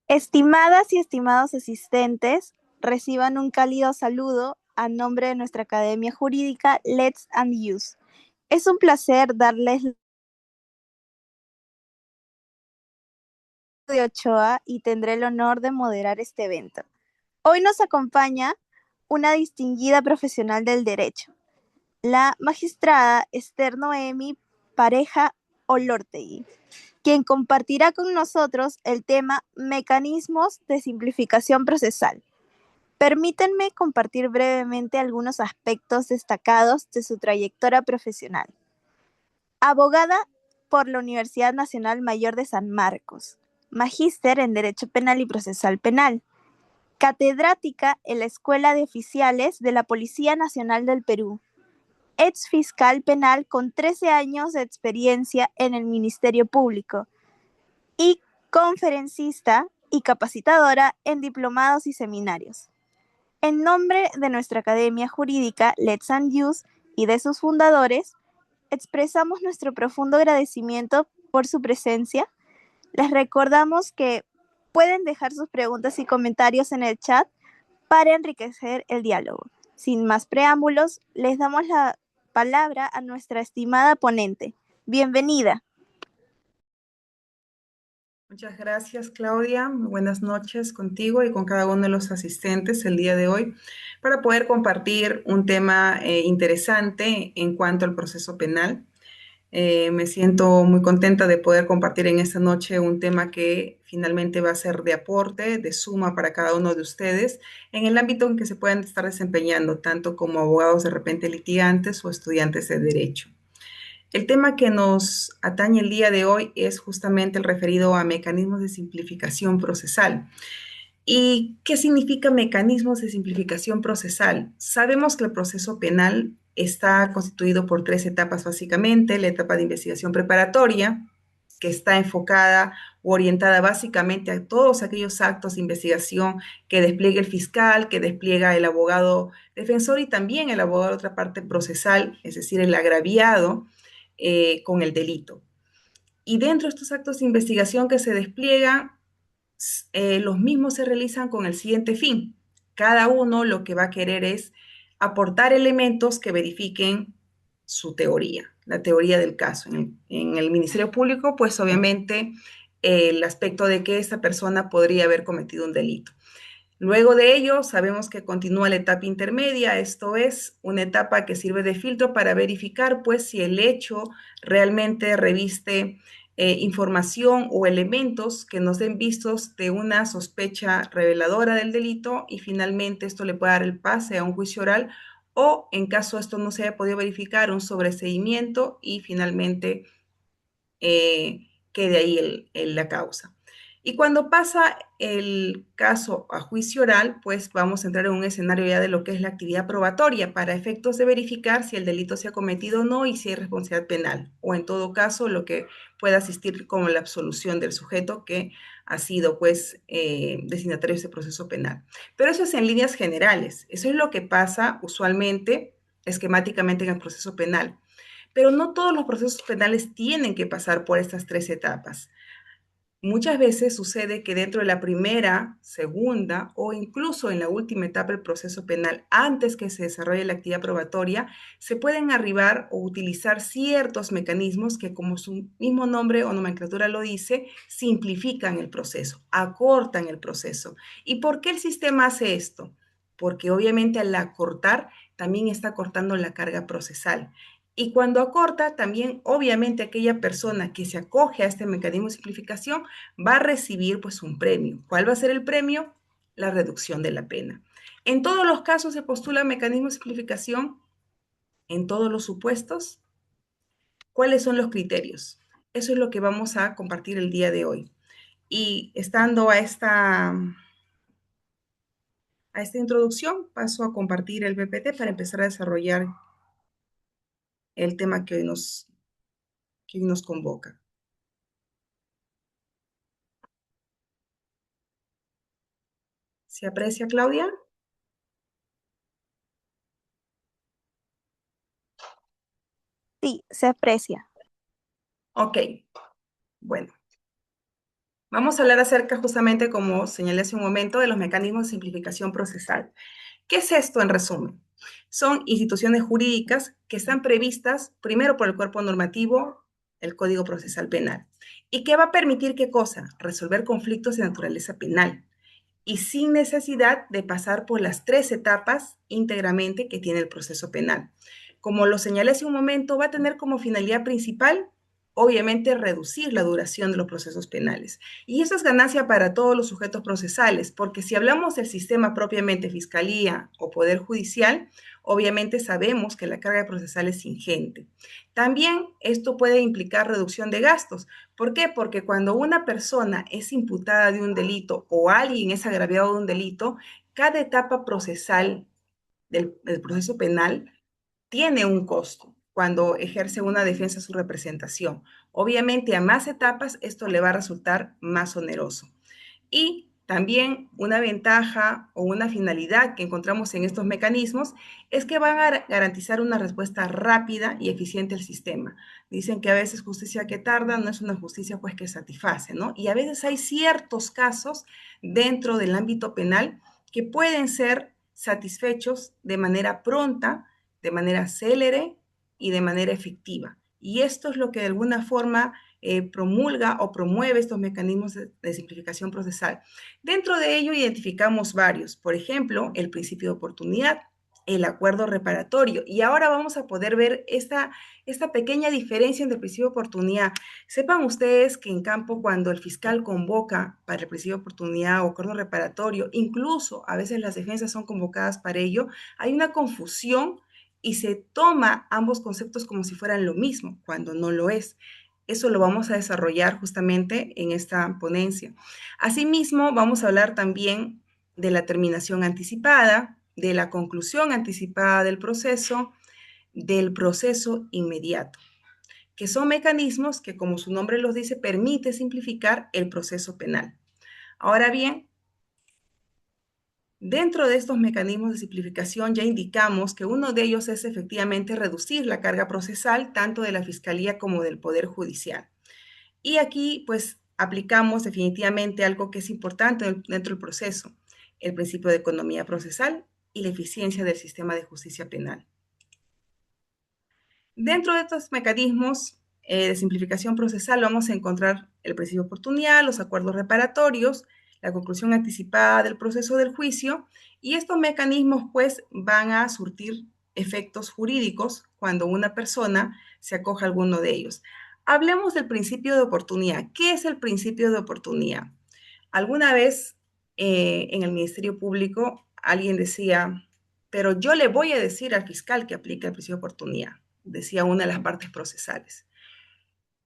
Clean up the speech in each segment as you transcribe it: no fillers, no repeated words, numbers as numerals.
Estimadas y estimados asistentes, reciban un cálido saludo a nombre de nuestra Academia Jurídica Let's and Use. Es un placer darles de Ochoa y tendré el honor de moderar este evento. Hoy nos acompaña una distinguida profesional del derecho, la magistrada Esther Noemi Pareja Olortegui, quien compartirá con nosotros el tema Mecanismos de simplificación procesal. Permítanme compartir brevemente algunos aspectos destacados de su trayectoria profesional. Abogada por la Universidad Nacional Mayor de San Marcos, magíster en Derecho Penal y Procesal Penal, catedrática en la Escuela de Oficiales de la Policía Nacional del Perú, ex fiscal penal con 13 años de experiencia en el Ministerio Público y conferencista y capacitadora en diplomados y seminarios. En nombre de nuestra Academia Jurídica Let's and Use y de sus fundadores, expresamos nuestro profundo agradecimiento por su presencia. Les recordamos que pueden dejar sus preguntas y comentarios en el chat para enriquecer el diálogo. Sin más preámbulos, les damos la palabra a nuestra estimada ponente. Bienvenida. Muchas gracias, Claudia. Muy buenas noches contigo y con cada uno de los asistentes el día de hoy para poder compartir un tema interesante en cuanto al proceso penal. Me siento muy contenta de poder compartir en esta noche un tema que finalmente va a ser de aporte, de suma para cada uno de ustedes en el ámbito en que se puedan estar desempeñando, tanto como abogados de repente litigantes o estudiantes de derecho. El tema que nos atañe el día de hoy es justamente el referido a mecanismos de simplificación procesal. ¿Y qué significa mecanismos de simplificación procesal? Sabemos que el proceso penal está constituido por tres etapas básicamente: la etapa de investigación preparatoria, que está enfocada o orientada básicamente a todos aquellos actos de investigación que despliegue el fiscal, que despliega el abogado defensor y también el abogado de otra parte procesal, es decir, el agraviado con el delito. Y dentro de estos actos de investigación que se despliegan, los mismos se realizan con el siguiente fin. Cada uno lo que va a querer es aportar elementos que verifiquen su teoría, la teoría del caso. En el Ministerio Público, pues obviamente el aspecto de que esta persona podría haber cometido un delito. Luego de ello, sabemos que continúa la etapa intermedia, esto es una etapa que sirve de filtro para verificar pues si el hecho realmente reviste información o elementos que nos den vistos de una sospecha reveladora del delito, y finalmente esto le puede dar el pase a un juicio oral, o en caso esto no se haya podido verificar, un sobreseimiento y finalmente quede ahí la causa. Y cuando pasa el caso a juicio oral, pues vamos a entrar en un escenario ya de lo que es la actividad probatoria para efectos de verificar si el delito se ha cometido o no y si hay responsabilidad penal, o en todo caso lo que pueda asistir como la absolución del sujeto que ha sido pues destinatario de ese proceso penal. Pero eso es en líneas generales, eso es lo que pasa usualmente esquemáticamente en el proceso penal. Pero no todos los procesos penales tienen que pasar por estas tres etapas. Muchas veces sucede que dentro de la primera, segunda o incluso en la última etapa del proceso penal, antes que se desarrolle la actividad probatoria, se pueden arribar o utilizar ciertos mecanismos que, como su mismo nombre o nomenclatura lo dice, simplifican el proceso, acortan el proceso. ¿Y por qué el sistema hace esto? Porque obviamente al acortar también está cortando la carga procesal. Y cuando acorta, también obviamente aquella persona que se acoge a este mecanismo de simplificación va a recibir pues un premio. ¿Cuál va a ser el premio? La reducción de la pena. En todos los casos se postula mecanismo de simplificación, en todos los supuestos. ¿Cuáles son los criterios? Eso es lo que vamos a compartir el día de hoy. Y estando a esta introducción, paso a compartir el PPT para empezar a desarrollar el tema que hoy nos convoca. ¿Se aprecia, Claudia? Sí, se aprecia. Ok, bueno. Vamos a hablar acerca justamente, como señalé hace un momento, de los mecanismos de simplificación procesal. ¿Qué es esto en resumen? Son instituciones jurídicas que están previstas primero por el cuerpo normativo, el Código Procesal Penal, y que va a permitir qué cosa? Resolver conflictos de naturaleza penal y sin necesidad de pasar por las tres etapas íntegramente que tiene el proceso penal. Como lo señalé hace un momento, va a tener como finalidad principal, obviamente, reducir la duración de los procesos penales. Y eso es ganancia para todos los sujetos procesales, porque si hablamos del sistema propiamente fiscalía o poder judicial, obviamente sabemos que la carga procesal es ingente. También esto puede implicar reducción de gastos. ¿Por qué? Porque cuando una persona es imputada de un delito o alguien es agraviado de un delito, cada etapa procesal del proceso penal tiene un costo cuando ejerce una defensa a su representación. Obviamente, a más etapas, esto le va a resultar más oneroso. Y también una ventaja o una finalidad que encontramos en estos mecanismos es que van a garantizar una respuesta rápida y eficiente al sistema. Dicen que a veces justicia que tarda no es una justicia pues que satisface, ¿no? Y a veces hay ciertos casos dentro del ámbito penal que pueden ser satisfechos de manera pronta, de manera célere y de manera efectiva. Y esto es lo que de alguna forma promulga o promueve estos mecanismos de simplificación procesal. Dentro de ello identificamos varios, por ejemplo, el principio de oportunidad, el acuerdo reparatorio. Y ahora vamos a poder ver esta pequeña diferencia entre el principio de oportunidad. Sepan ustedes que en campo, cuando el fiscal convoca para el principio de oportunidad o acuerdo reparatorio, incluso a veces las defensas son convocadas para ello, hay una confusión y se toma ambos conceptos como si fueran lo mismo, cuando no lo es. Eso lo vamos a desarrollar justamente en esta ponencia. Asimismo, vamos a hablar también de la terminación anticipada, de la conclusión anticipada del proceso inmediato, que son mecanismos que, como su nombre los dice, permite simplificar el proceso penal. Ahora bien, dentro de estos mecanismos de simplificación ya indicamos que uno de ellos es efectivamente reducir la carga procesal tanto de la Fiscalía como del Poder Judicial. Y aquí, pues, aplicamos definitivamente algo que es importante dentro del proceso, el principio de economía procesal y la eficiencia del sistema de justicia penal. Dentro de estos mecanismos de simplificación procesal vamos a encontrar el principio de oportunidad, los acuerdos reparatorios, la conclusión anticipada del proceso del juicio, y estos mecanismos pues van a surtir efectos jurídicos cuando una persona se acoja a alguno de ellos. Hablemos del principio de oportunidad. ¿Qué es el principio de oportunidad? Alguna vez en el Ministerio Público alguien decía, pero yo le voy a decir al fiscal que aplique el principio de oportunidad, decía una de las partes procesales.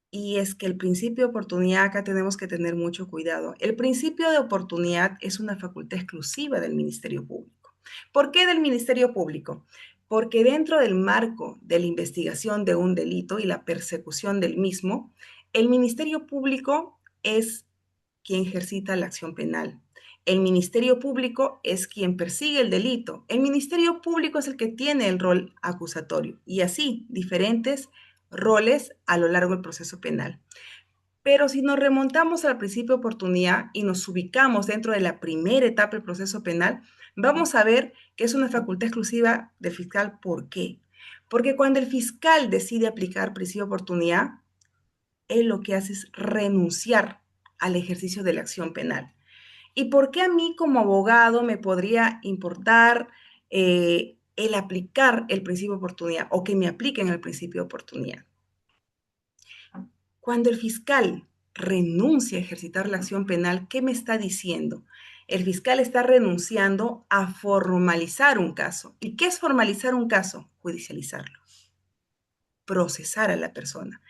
Y es que el principio de oportunidad acá tenemos que tener mucho cuidado. El principio de oportunidad es una facultad exclusiva del Ministerio Público. ¿Por qué del Ministerio Público? Porque dentro del marco de la investigación de un delito y la persecución del mismo, el Ministerio Público es quien ejercita la acción penal. El Ministerio Público es quien persigue el delito. El Ministerio Público es el que tiene el rol acusatorio y así diferentes roles a lo largo del proceso penal. Pero si nos remontamos al principio de oportunidad y nos ubicamos dentro de la primera etapa del proceso penal, vamos a ver que es una facultad exclusiva del fiscal. ¿Por qué? Porque cuando el fiscal decide aplicar principio de oportunidad, él lo que hace es renunciar al ejercicio de la acción penal. ¿Y por qué a mí como abogado me podría importar el aplicar el principio de oportunidad o que me apliquen el principio de oportunidad? Cuando el fiscal renuncia a ejercitar la acción penal, ¿qué me está diciendo? El fiscal está renunciando a formalizar un caso. ¿Y qué es formalizar un caso? Judicializarlo, procesar a la persona.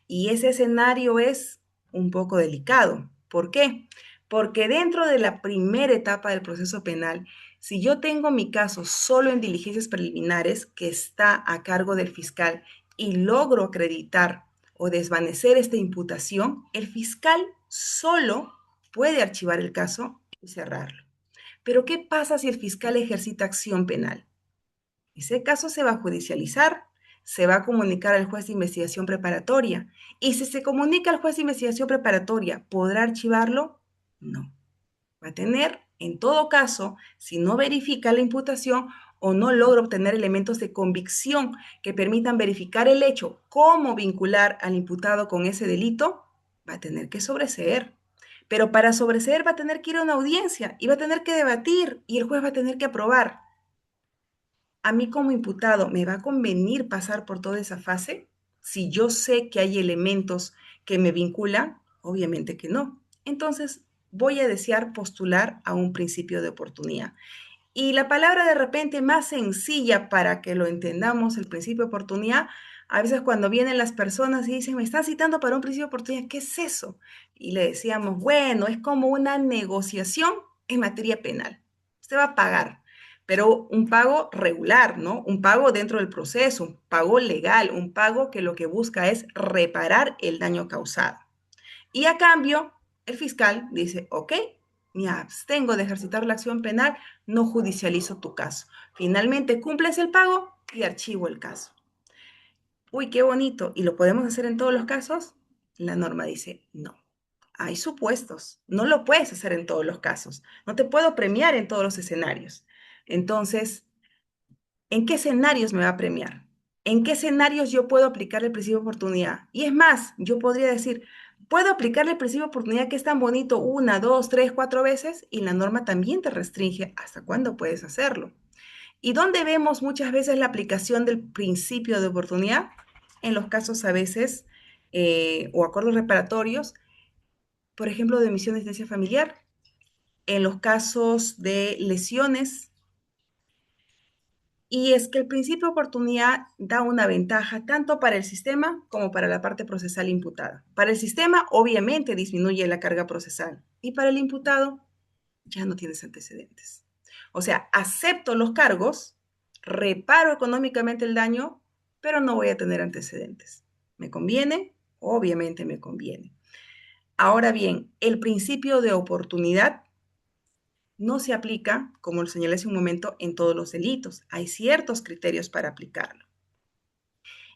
Y ese escenario es un poco delicado. ¿Por qué? Porque dentro de la primera etapa del proceso penal, si yo tengo mi caso solo en diligencias preliminares que está a cargo del fiscal y logro acreditar o desvanecer esta imputación, el fiscal solo puede archivar el caso y cerrarlo. Pero ¿qué pasa si el fiscal ejercita acción penal? Ese caso se va a judicializar, se va a comunicar al juez de investigación preparatoria. Y si se comunica al juez de investigación preparatoria, ¿podrá archivarlo? No. Va a tener, en todo caso, si no verifica la imputación o no logra obtener elementos de convicción que permitan verificar el hecho, cómo vincular al imputado con ese delito, va a tener que sobreseer. Pero para sobreseer va a tener que ir a una audiencia y va a tener que debatir y el juez va a tener que aprobar. ¿A mí como imputado me va a convenir pasar por toda esa fase? Si yo sé que hay elementos que me vinculan, obviamente que no. Entonces voy a desear postular a un principio de oportunidad. Y la palabra de repente más sencilla para que lo entendamos, el principio de oportunidad, a veces cuando vienen las personas y dicen, me están citando para un principio de oportunidad, ¿qué es eso? Y le decíamos, bueno, es como una negociación en materia penal. Usted va a pagar, pero un pago regular, ¿no? Un pago dentro del proceso, un pago legal, un pago que lo que busca es reparar el daño causado. Y a cambio, el fiscal dice, ok, me abstengo de ejercitar la acción penal, no judicializo tu caso. Finalmente cumples el pago y archivo el caso. Uy, qué bonito. ¿Y lo podemos hacer en todos los casos? La norma dice, no. Hay supuestos. No lo puedes hacer en todos los casos. No te puedo premiar en todos los escenarios. Entonces, ¿en qué escenarios me va a premiar? ¿En qué escenarios yo puedo aplicar el principio de oportunidad? Y es más, yo podría decir, puedo aplicarle el principio de oportunidad que es tan bonito una, dos, tres, cuatro veces y la norma también te restringe hasta cuándo puedes hacerlo. ¿Y dónde vemos muchas veces la aplicación del principio de oportunidad? En los casos a veces o acuerdos reparatorios, por ejemplo, de omisión de asistencia familiar, en los casos de lesiones. Y es que el principio de oportunidad da una ventaja tanto para el sistema como para la parte procesal imputada. Para el sistema, obviamente, disminuye la carga procesal y para el imputado, ya no tienes antecedentes. O sea, acepto los cargos, reparo económicamente el daño, pero no voy a tener antecedentes. ¿Me conviene? Obviamente me conviene. Ahora bien, el principio de oportunidad no se aplica, como lo señalé hace un momento, en todos los delitos. Hay ciertos criterios para aplicarlo.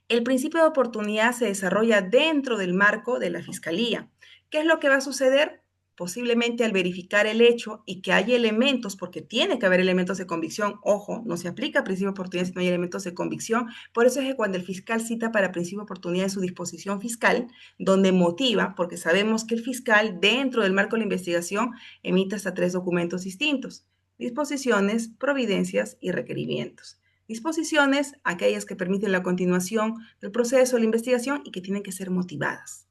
El principio de oportunidad se desarrolla dentro del marco de la fiscalía. ¿Qué es lo que va a suceder? Posiblemente al verificar el hecho y que haya elementos, porque tiene que haber elementos de convicción, ojo, no se aplica principio de oportunidad si no hay elementos de convicción, por eso es que cuando el fiscal cita para principio de oportunidad en su disposición fiscal, donde motiva, porque sabemos que el fiscal dentro del marco de la investigación emite hasta tres documentos distintos, disposiciones, providencias y requerimientos. Disposiciones, aquellas que permiten la continuación del proceso de la investigación y que tienen que ser motivadas.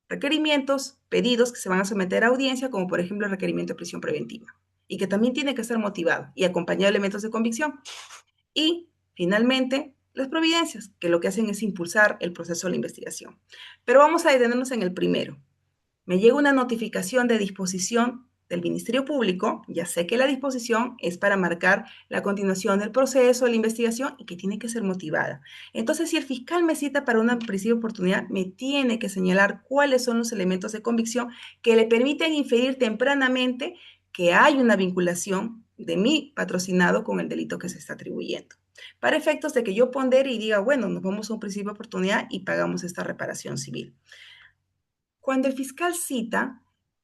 Requerimientos, pedidos que se van a someter a audiencia, como por ejemplo el requerimiento de prisión preventiva, y que también tiene que ser motivado y acompañado de elementos de convicción. Y, finalmente, las providencias, que lo que hacen es impulsar el proceso de la investigación. Pero vamos a detenernos en el primero. Me llega una notificación de disposición del Ministerio Público, ya sé que la disposición es para marcar la continuación del proceso, de la investigación y que tiene que ser motivada. Entonces, si el fiscal me cita para una principio de oportunidad, me tiene que señalar cuáles son los elementos de convicción que le permiten inferir tempranamente que hay una vinculación de mi patrocinado con el delito que se está atribuyendo. Para efectos de que yo pondere y diga, bueno, nos vamos a un principio de oportunidad y pagamos esta reparación civil. Cuando el fiscal cita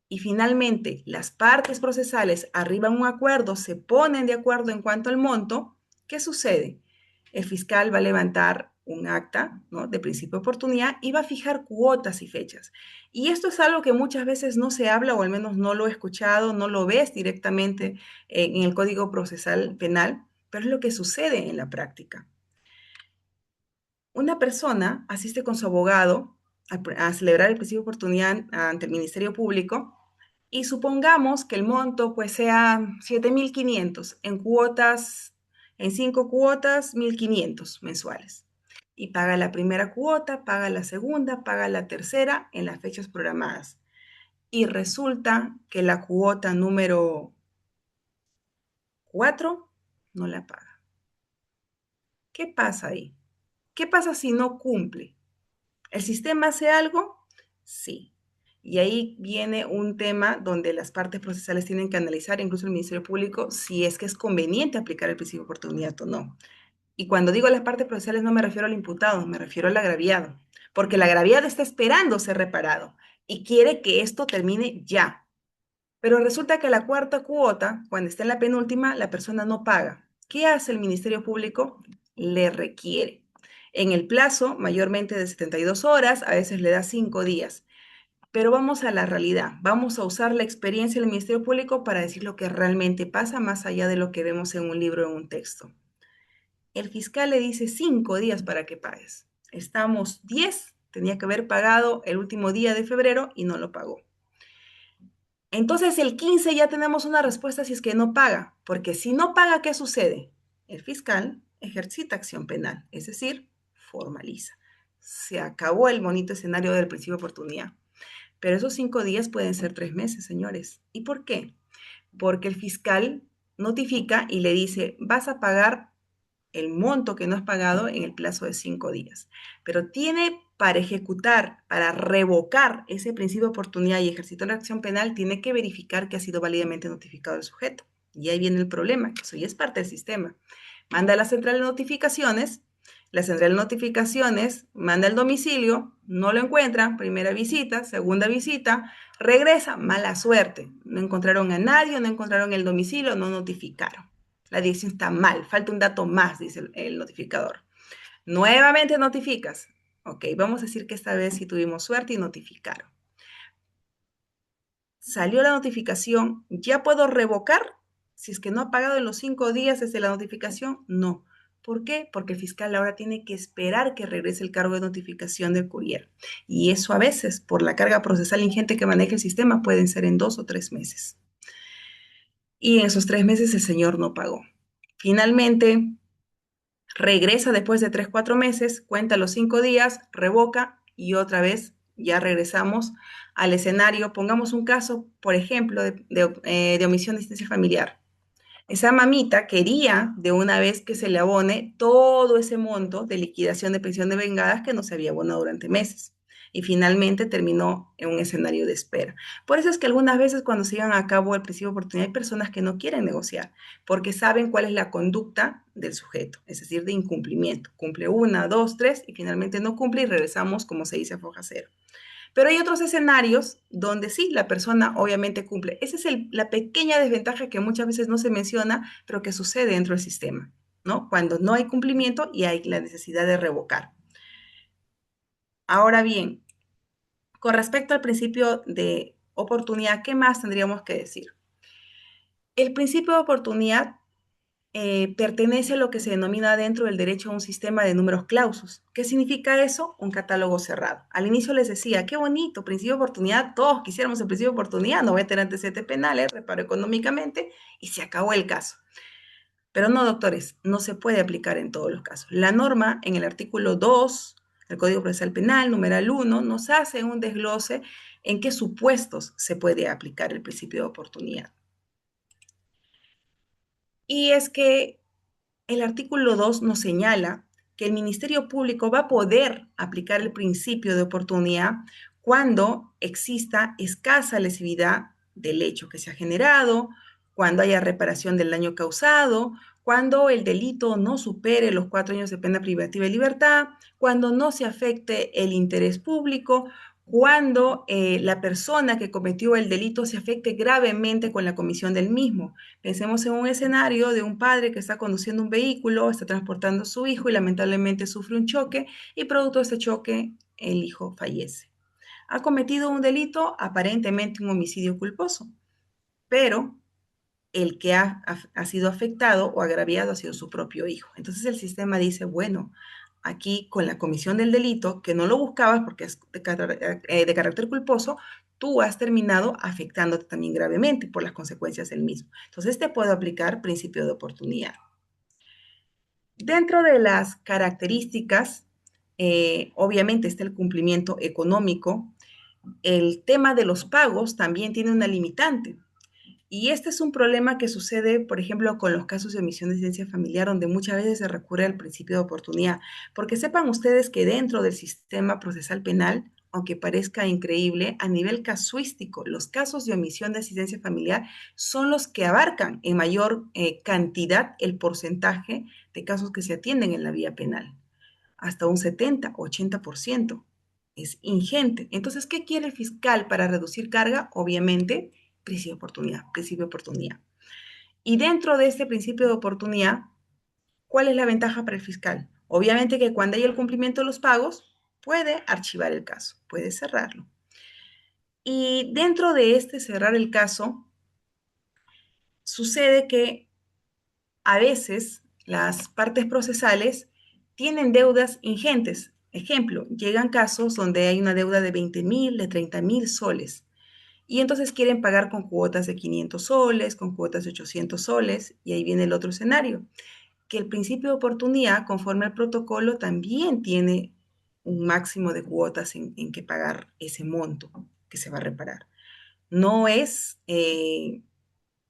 y finalmente las partes procesales arriban a un acuerdo, se ponen de acuerdo en cuanto al monto, ¿qué sucede? El fiscal va a levantar un acta, ¿no?, de principio de oportunidad y va a fijar cuotas y fechas. Y esto es algo que muchas veces no se habla o al menos no lo he escuchado, no lo ves directamente en el Código Procesal Penal, pero es lo que sucede en la práctica. Una persona asiste con su abogado a celebrar el principio de oportunidad ante el Ministerio Público y supongamos que el monto pues sea 7.500 en cuotas, en 5 cuotas, 1.500 mensuales. Y paga la primera cuota, paga la segunda, paga la tercera en las fechas programadas. Y resulta que la cuota número 4 no la paga. ¿Qué pasa ahí? ¿Qué pasa si no cumple? ¿El sistema hace algo? Sí. Y ahí viene un tema donde las partes procesales tienen que analizar, incluso el Ministerio Público, si es que es conveniente aplicar el principio de oportunidad o no. Y cuando digo las partes procesales no me refiero al imputado, me refiero al agraviado, porque el agraviado está esperando ser reparado y quiere que esto termine ya. Pero resulta que la cuarta cuota, cuando está en la penúltima, la persona no paga. ¿Qué hace el Ministerio Público? Le requiere. En el plazo, mayormente de 72 horas, a veces le da 5 días. Pero vamos a la realidad, vamos a usar la experiencia del Ministerio Público para decir lo que realmente pasa más allá de lo que vemos en un libro o en un texto. El fiscal le dice 5 días para que pagues. Estamos 10, tenía que haber pagado el último día de febrero y no lo pagó. Entonces el 15 ya tenemos una respuesta si es que no paga, porque si no paga, ¿qué sucede? El fiscal ejercita acción penal, es decir, formaliza. Se acabó el bonito escenario del principio de oportunidad. Pero esos 5 días pueden ser 3 meses, señores. ¿Y por qué? Porque el fiscal notifica y le dice, vas a pagar el monto que no has pagado en el plazo de 5 días. Pero tiene para ejecutar, para revocar ese principio de oportunidad y ejercitar la acción penal, tiene que verificar que ha sido válidamente notificado el sujeto. Y ahí viene el problema, que eso ya es parte del sistema. Manda a la central de notificaciones, la central de notificaciones manda el domicilio, no lo encuentra, primera visita, segunda visita, regresa, mala suerte. No encontraron a nadie, no encontraron el domicilio, no notificaron. La dirección está mal, falta un dato más, dice el notificador. Nuevamente notificas. Ok, vamos a decir que esta vez sí tuvimos suerte y notificaron. Salió la notificación, ¿ya puedo revocar? Si es que no ha pagado en los 5 días desde la notificación, no. ¿Por qué? Porque el fiscal ahora tiene que esperar que regrese el cargo de notificación del courier. Y eso a veces, por la carga procesal ingente que maneja el sistema, pueden ser en 2 o 3 meses. Y en esos 3 meses el señor no pagó. Finalmente, regresa después de 3, 4 meses, cuenta los 5 días, revoca y otra vez ya regresamos al escenario. Pongamos un caso, por ejemplo, de omisión de asistencia familiar. Esa mamita quería de una vez que se le abone todo ese monto de liquidación de pensión de vengadas que no se había abonado durante meses. Y finalmente terminó en un escenario de espera. Por eso es que algunas veces cuando se llevan a cabo el principio de oportunidad hay personas que no quieren negociar porque saben cuál es la conducta del sujeto, es decir, de incumplimiento. Cumple una, dos, tres y finalmente no cumple y regresamos, como se dice, a foja cero. Pero hay otros escenarios donde sí, la persona obviamente cumple. Esa es la pequeña desventaja que muchas veces no se menciona, pero que sucede dentro del sistema, ¿no? Cuando no hay cumplimiento y hay la necesidad de revocar. Ahora bien, con respecto al principio de oportunidad, ¿qué más tendríamos que decir? El principio de oportunidad pertenece a lo que se denomina dentro del derecho a un sistema de números clausus. ¿Qué significa eso? Un catálogo cerrado. Al inicio les decía, qué bonito, principio de oportunidad, todos quisiéramos el principio de oportunidad, no voy a tener antecedentes penales, reparo económicamente y se acabó el caso. Pero no, doctores, no se puede aplicar en todos los casos. La norma en el artículo 2 del Código Procesal Penal, numeral 1, nos hace un desglose en qué supuestos se puede aplicar el principio de oportunidad. Y es que el artículo 2 nos señala que el Ministerio Público va a poder aplicar el principio de oportunidad cuando exista escasa lesividad del hecho que se ha generado, cuando haya reparación del daño causado, cuando el delito no supere los 4 años de pena privativa de libertad, cuando no se afecte el interés público, cuando la persona que cometió el delito se afecte gravemente con la comisión del mismo. Pensemos en un escenario de un padre que está conduciendo un vehículo, está transportando a su hijo y lamentablemente sufre un choque y producto de ese choque el hijo fallece. Ha cometido un delito, aparentemente un homicidio culposo, pero el que ha sido afectado o agraviado ha sido su propio hijo. Entonces el sistema dice, bueno, aquí con la comisión del delito, que no lo buscabas porque es de carácter culposo, tú has terminado afectándote también gravemente por las consecuencias del mismo. Entonces te puedo aplicar principio de oportunidad. Dentro de las características, obviamente está el cumplimiento económico. El tema de los pagos también tiene una limitante. Y este es un problema que sucede, por ejemplo, con los casos de omisión de asistencia familiar, donde muchas veces se recurre al principio de oportunidad. Porque sepan ustedes que dentro del sistema procesal penal, aunque parezca increíble, a nivel casuístico, los casos de omisión de asistencia familiar son los que abarcan en mayor cantidad el porcentaje de casos que se atienden en la vía penal. Hasta un 70-80%. Es ingente. Entonces, ¿qué quiere el fiscal para reducir carga? Obviamente, principio de oportunidad. Y dentro de este principio de oportunidad, ¿cuál es la ventaja para el fiscal? Obviamente que cuando hay el cumplimiento de los pagos, puede archivar el caso, puede cerrarlo. Y dentro de este cerrar el caso, sucede que a veces las partes procesales tienen deudas ingentes. Ejemplo, llegan casos donde hay una deuda de 20.000, de 30.000 soles. Y entonces quieren pagar con cuotas de 500 soles, con cuotas de 800 soles, y ahí viene el otro escenario, que el principio de oportunidad, conforme al protocolo, también tiene un máximo de cuotas en que pagar ese monto que se va a reparar. No es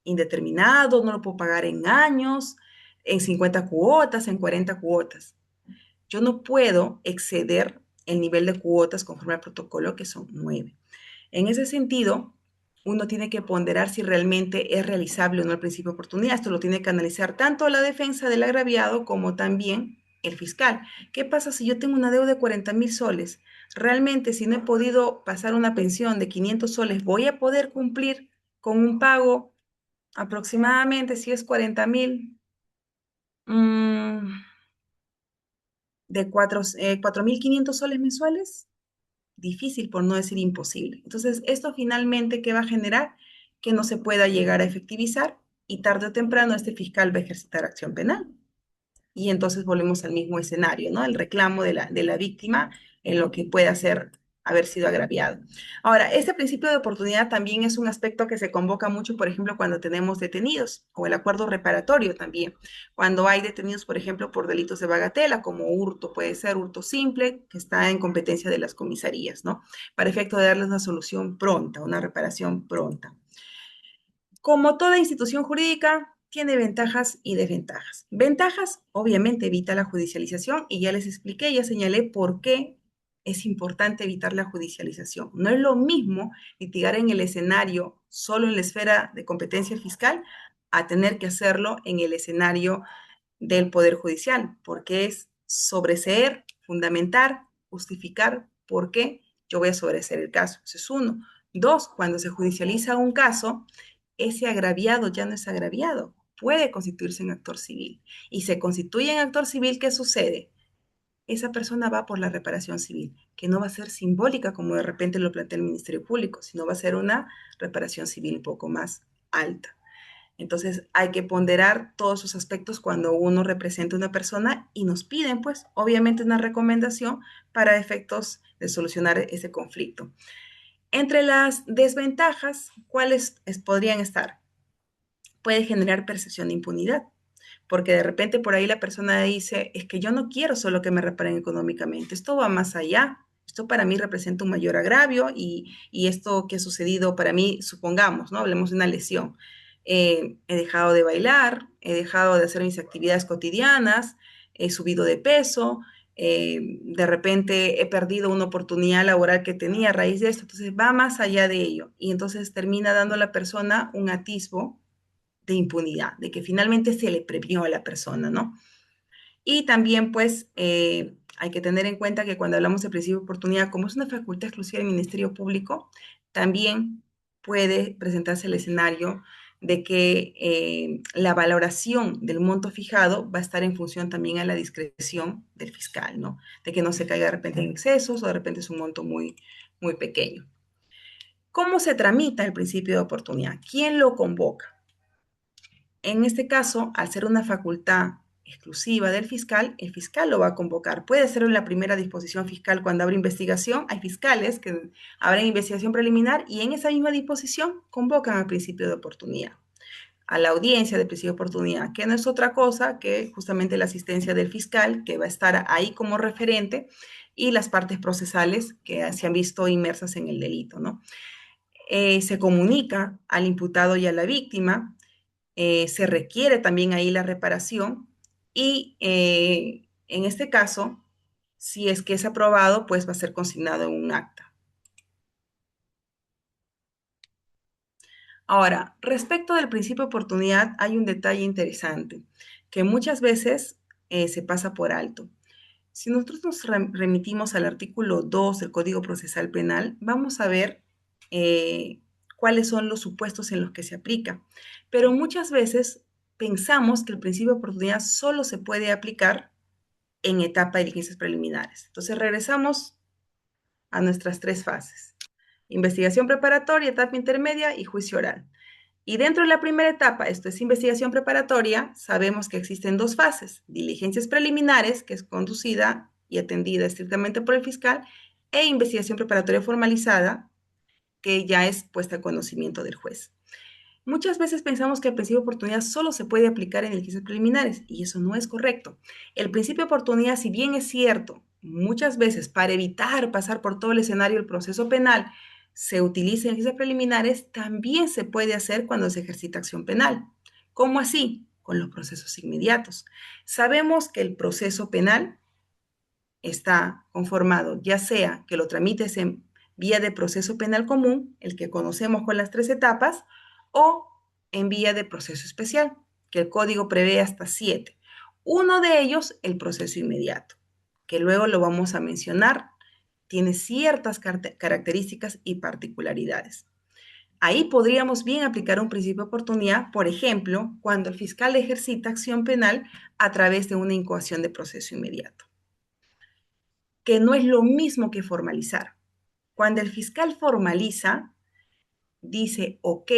indeterminado, no lo puedo pagar en años, en 50 cuotas, en 40 cuotas. Yo no puedo exceder el nivel de cuotas conforme al protocolo, que son 9. En ese sentido, uno tiene que ponderar si realmente es realizable o no el principio de oportunidad. Esto lo tiene que analizar tanto la defensa del agraviado como también el fiscal. ¿Qué pasa si yo tengo una deuda de 40.000 soles? Realmente, si no he podido pasar una pensión de 500 soles, ¿voy a poder cumplir con un pago aproximadamente, si es 40.000, de 4.500 soles mensuales? Difícil, por no decir imposible. Entonces, esto finalmente, ¿qué va a generar? Que no se pueda llegar a efectivizar y tarde o temprano este fiscal va a ejercitar acción penal. Y entonces volvemos al mismo escenario, ¿no? El reclamo de la víctima en lo que pueda ser haber sido agraviado. Ahora, este principio de oportunidad también es un aspecto que se convoca mucho, por ejemplo, cuando tenemos detenidos, o el acuerdo reparatorio también. Cuando hay detenidos, por ejemplo, por delitos de bagatela, como hurto, puede ser hurto simple, que está en competencia de las comisarías, ¿no? Para efecto de darles una solución pronta, una reparación pronta. Como toda institución jurídica, tiene ventajas y desventajas. Ventajas, obviamente, evita la judicialización y ya les expliqué, ya señalé por qué es importante evitar la judicialización. No es lo mismo litigar en el escenario solo en la esfera de competencia fiscal a tener que hacerlo en el escenario del Poder Judicial, porque es sobreseer, fundamentar, justificar por qué yo voy a sobreseer el caso. Eso es uno. Dos, cuando se judicializa un caso, ese agraviado ya no es agraviado, puede constituirse en actor civil. Y se constituye en actor civil, ¿qué sucede? Esa persona va por la reparación civil, que no va a ser simbólica como de repente lo plantea el Ministerio Público, sino va a ser una reparación civil un poco más alta. Entonces hay que ponderar todos esos aspectos cuando uno representa a una persona y nos piden, pues, obviamente una recomendación para efectos de solucionar ese conflicto. Entre las desventajas, ¿cuáles podrían estar? Puede generar percepción de impunidad, porque de repente por ahí la persona dice, es que yo no quiero solo que me reparen económicamente, esto va más allá, esto para mí representa un mayor agravio y esto que ha sucedido para mí, supongamos, ¿no? Hablemos de una lesión. He dejado de bailar, he dejado de hacer mis actividades cotidianas, he subido de peso, de repente he perdido una oportunidad laboral que tenía a raíz de esto, entonces va más allá de ello y entonces termina dando a la persona un atisbo de impunidad, de que finalmente se le premió a la persona, ¿no? Y también, pues, hay que tener en cuenta que cuando hablamos de principio de oportunidad, como es una facultad exclusiva del Ministerio Público, también puede presentarse el escenario de que la valoración del monto fijado va a estar en función también a la discreción del fiscal, ¿no? De que no se caiga de repente en excesos o de repente es un monto muy, muy pequeño. ¿Cómo se tramita el principio de oportunidad? ¿Quién lo convoca? En este caso, al ser una facultad exclusiva del fiscal, el fiscal lo va a convocar. Puede ser en la primera disposición fiscal cuando abre investigación. Hay fiscales que abren investigación preliminar y en esa misma disposición convocan al principio de oportunidad, a la audiencia de principio de oportunidad, que no es otra cosa que justamente la asistencia del fiscal, que va a estar ahí como referente, y las partes procesales que se han visto inmersas en el delito, ¿no? Se comunica al imputado y a la víctima, se requiere también ahí la reparación y en este caso, si es que es aprobado, pues va a ser consignado en un acta. Ahora, respecto del principio de oportunidad, hay un detalle interesante que muchas veces se pasa por alto. Si nosotros nos remitimos al artículo 2 del Código Procesal Penal, vamos a ver cuáles son los supuestos en los que se aplica. Pero muchas veces pensamos que el principio de oportunidad solo se puede aplicar en etapa de diligencias preliminares. Entonces regresamos a nuestras tres fases: investigación preparatoria, etapa intermedia y juicio oral. Y dentro de la primera etapa, esto es investigación preparatoria, sabemos que existen dos fases: diligencias preliminares, que es conducida y atendida estrictamente por el fiscal, e investigación preparatoria formalizada, que ya es puesta a conocimiento del juez. Muchas veces pensamos que el principio de oportunidad solo se puede aplicar en diligencias preliminares, y eso no es correcto. El principio de oportunidad, si bien es cierto, muchas veces para evitar pasar por todo el escenario del proceso penal, se utiliza en diligencias preliminares, también se puede hacer cuando se ejercita acción penal. ¿Cómo así? Con los procesos inmediatos. Sabemos que el proceso penal está conformado, ya sea que lo tramites en vía de proceso penal común, el que conocemos con las tres etapas, o en vía de proceso especial, que el código prevé hasta 7. Uno de ellos, el proceso inmediato, que luego lo vamos a mencionar, tiene ciertas características y particularidades. Ahí podríamos bien aplicar un principio de oportunidad, por ejemplo, cuando el fiscal ejercita acción penal a través de una incoación de proceso inmediato, que no es lo mismo que formalizar. Cuando el fiscal formaliza, dice, ok,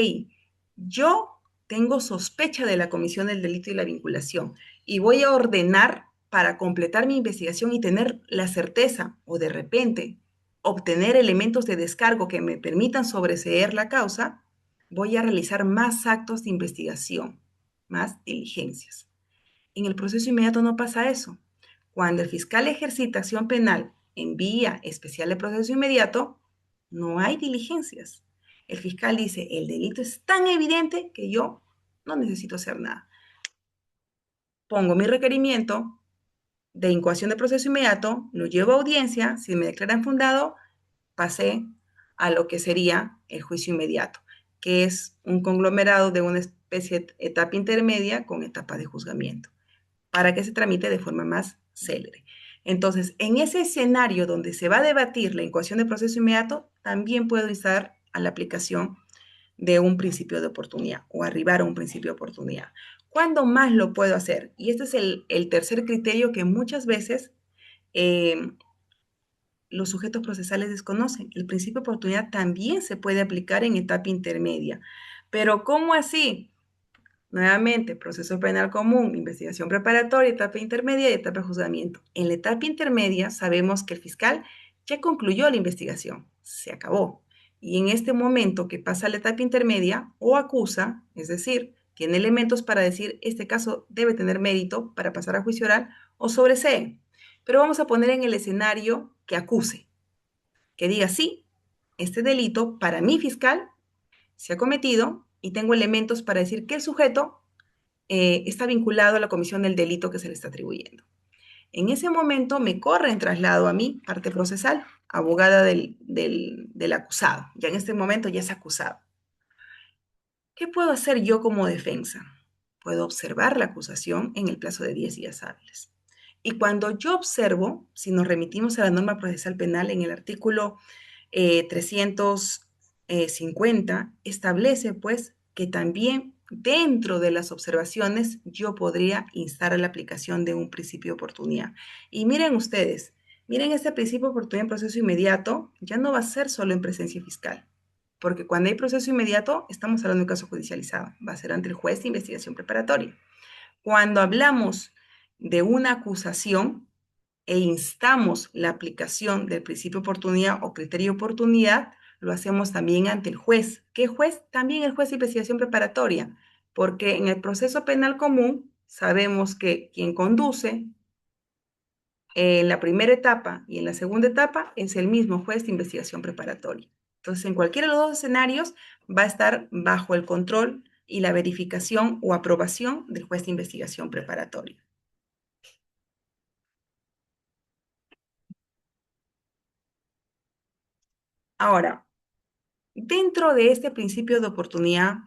yo tengo sospecha de la comisión del delito y la vinculación y voy a ordenar para completar mi investigación y tener la certeza o de repente obtener elementos de descargo que me permitan sobreseer la causa, voy a realizar más actos de investigación, más diligencias. En el proceso inmediato no pasa eso. Cuando el fiscal ejercita acción penal en vía especial de proceso inmediato, no hay diligencias. El fiscal dice, el delito es tan evidente que yo no necesito hacer nada. Pongo mi requerimiento de incoación de proceso inmediato, lo llevo a audiencia, si me declaran fundado, pasé a lo que sería el juicio inmediato, que es un conglomerado de una especie de etapa intermedia con etapa de juzgamiento, para que se tramite de forma más célere. Entonces, en ese escenario donde se va a debatir la incoación de proceso inmediato, también puedo instar a la aplicación de un principio de oportunidad o arribar a un principio de oportunidad. ¿Cuándo más lo puedo hacer? Y este es el tercer criterio que muchas veces los sujetos procesales desconocen. El principio de oportunidad también se puede aplicar en etapa intermedia. Pero ¿cómo así? Nuevamente, proceso penal común, investigación preparatoria, etapa intermedia y etapa de juzgamiento. En la etapa intermedia sabemos que el fiscal ya concluyó la investigación, se acabó. Y en este momento que pasa a la etapa intermedia, o acusa, es decir, tiene elementos para decir este caso debe tener mérito para pasar a juicio oral, o sobresee. Pero vamos a poner en el escenario que acuse, que diga sí, este delito para mi fiscal se ha cometido y tengo elementos para decir que el sujeto está vinculado a la comisión del delito que se le está atribuyendo. En ese momento me corre en traslado a mí, parte procesal, abogada del acusado. Ya en este momento ya es acusado. ¿Qué puedo hacer yo como defensa? Puedo observar la acusación en el plazo de 10 días hábiles. Y cuando yo observo, si nos remitimos a la norma procesal penal en el artículo 350, establece pues que también dentro de las observaciones yo podría instar a la aplicación de un principio de oportunidad. Y miren ustedes, miren este principio de oportunidad en proceso inmediato, ya no va a ser solo en presencia fiscal, porque cuando hay proceso inmediato estamos hablando de un caso judicializado, va a ser ante el juez de investigación preparatoria. Cuando hablamos de una acusación e instamos la aplicación del principio de oportunidad o criterio de oportunidad, lo hacemos también ante el juez. ¿Qué juez? También el juez de investigación preparatoria, porque en el proceso penal común sabemos que quien conduce en la primera etapa y en la segunda etapa es el mismo juez de investigación preparatoria. Entonces, en cualquiera de los dos escenarios va a estar bajo el control y la verificación o aprobación del juez de investigación preparatoria. Ahora, dentro de este principio de oportunidad,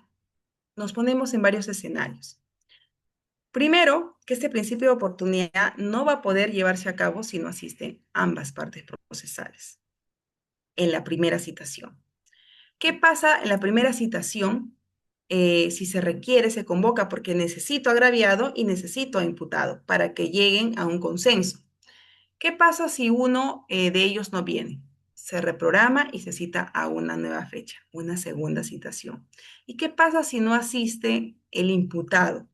nos ponemos en varios escenarios. Primero, que este principio de oportunidad no va a poder llevarse a cabo si no asisten ambas partes procesales en la primera citación. ¿Qué pasa en la primera citación? Si se requiere, se convoca porque necesito agraviado y necesito imputado para que lleguen a un consenso. ¿Qué pasa si uno de ellos no viene? Se reprograma y se cita a una nueva fecha, una segunda citación. ¿Y qué pasa si no asiste el imputado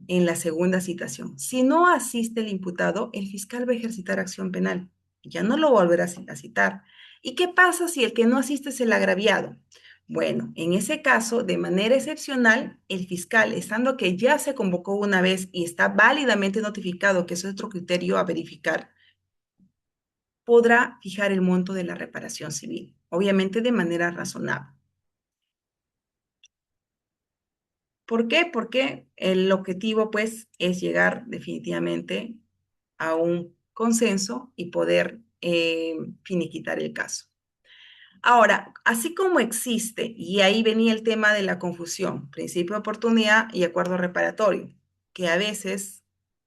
en la segunda citación? Si no asiste el imputado, el fiscal va a ejercitar acción penal. Ya no lo volverá a citar. ¿Y qué pasa si el que no asiste es el agraviado? Bueno, en ese caso, de manera excepcional, el fiscal, estando que ya se convocó una vez y está válidamente notificado, que eso es otro criterio a verificar, podrá fijar el monto de la reparación civil, obviamente de manera razonable. ¿Por qué? Porque el objetivo, pues, es llegar definitivamente a un consenso y poder finiquitar el caso. Ahora, así como existe, y ahí venía el tema de la confusión, principio de oportunidad y acuerdo reparatorio, que a veces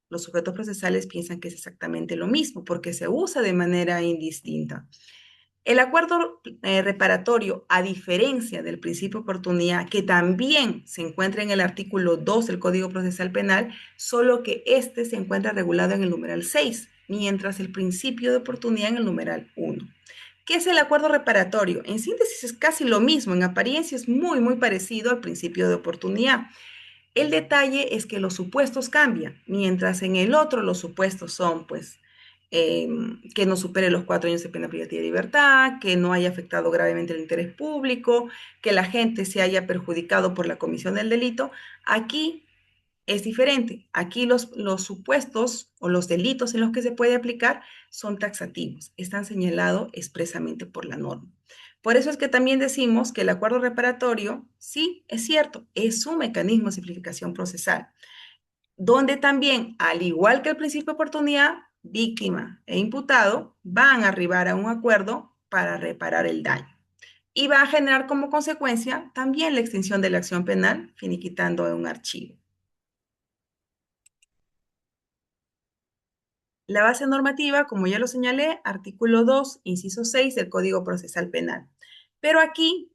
los sujetos procesales piensan que es exactamente lo mismo porque se usa de manera indistinta. El acuerdo reparatorio, a diferencia del principio de oportunidad, que también se encuentra en el artículo 2 del Código Procesal Penal, solo que este se encuentra regulado en el numeral 6, mientras el principio de oportunidad en el numeral 1. ¿Qué es el acuerdo reparatorio? En síntesis es casi lo mismo, en apariencia es muy, muy parecido al principio de oportunidad. El detalle es que los supuestos cambian, mientras en el otro los supuestos son, pues, que no supere los 4 años de pena privativa de libertad, que no haya afectado gravemente el interés público, que la gente se haya perjudicado por la comisión del delito. Aquí es diferente. Aquí los supuestos o los delitos en los que se puede aplicar son taxativos, están señalados expresamente por la norma. Por eso es que también decimos que el acuerdo reparatorio, sí, es cierto, es un mecanismo de simplificación procesal, donde también, al igual que el principio de oportunidad, víctima e imputado van a arribar a un acuerdo para reparar el daño. Y va a generar como consecuencia también la extinción de la acción penal, finiquitando un archivo. La base normativa, como ya lo señalé, artículo 2, inciso 6 del Código Procesal Penal. Pero aquí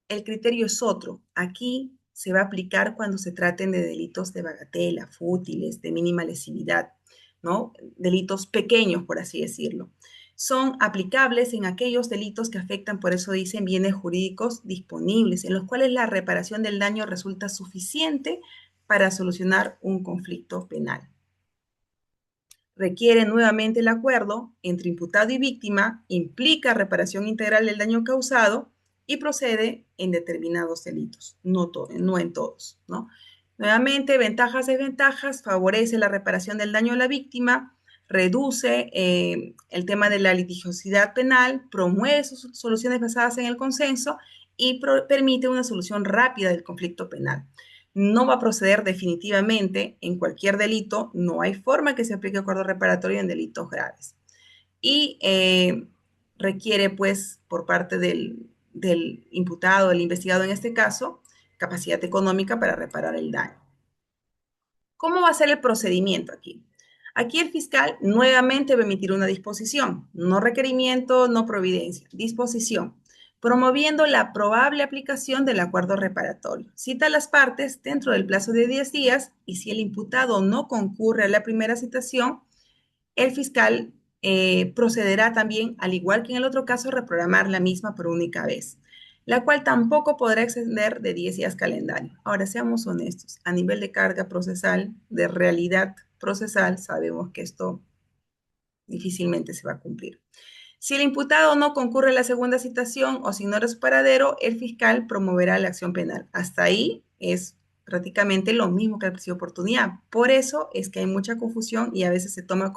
el criterio es otro. Aquí se va a aplicar cuando se traten de delitos de bagatela, fútiles, de mínima lesividad, ¿no? Delitos pequeños, por así decirlo. Son aplicables en aquellos delitos que afectan, por eso dicen, bienes jurídicos disponibles, en los cuales la reparación del daño resulta suficiente para solucionar un conflicto penal. Requiere nuevamente el acuerdo entre imputado y víctima, implica reparación integral del daño causado y procede en determinados delitos, no en todos, ¿no? Nuevamente, ventajas, desventajas, favorece la reparación del daño a la víctima, reduce el tema de la litigiosidad penal, promueve soluciones basadas en el consenso y permite una solución rápida del conflicto penal. No va a proceder definitivamente en cualquier delito, no hay forma que se aplique acuerdo reparatorio en delitos graves. Y requiere, pues, por parte del imputado, del investigado en este caso, capacidad económica para reparar el daño. ¿Cómo va a ser el procedimiento aquí? Aquí el fiscal nuevamente va a emitir una disposición, no requerimiento, no providencia, disposición, promoviendo la probable aplicación del acuerdo reparatorio. Cita a las partes dentro del plazo de 10 días y si el imputado no concurre a la primera citación, el fiscal procederá también, al igual que en el otro caso, a reprogramar la misma por única vez, la cual tampoco podrá exceder de 10 días calendario. Ahora, seamos honestos, a nivel de carga procesal, de realidad procesal, sabemos que esto difícilmente se va a cumplir. Si el imputado no concurre a la segunda citación o si ignora su paradero, el fiscal promoverá la acción penal. Hasta ahí es prácticamente lo mismo que el principio de oportunidad. Por eso es que hay mucha confusión y a veces se toma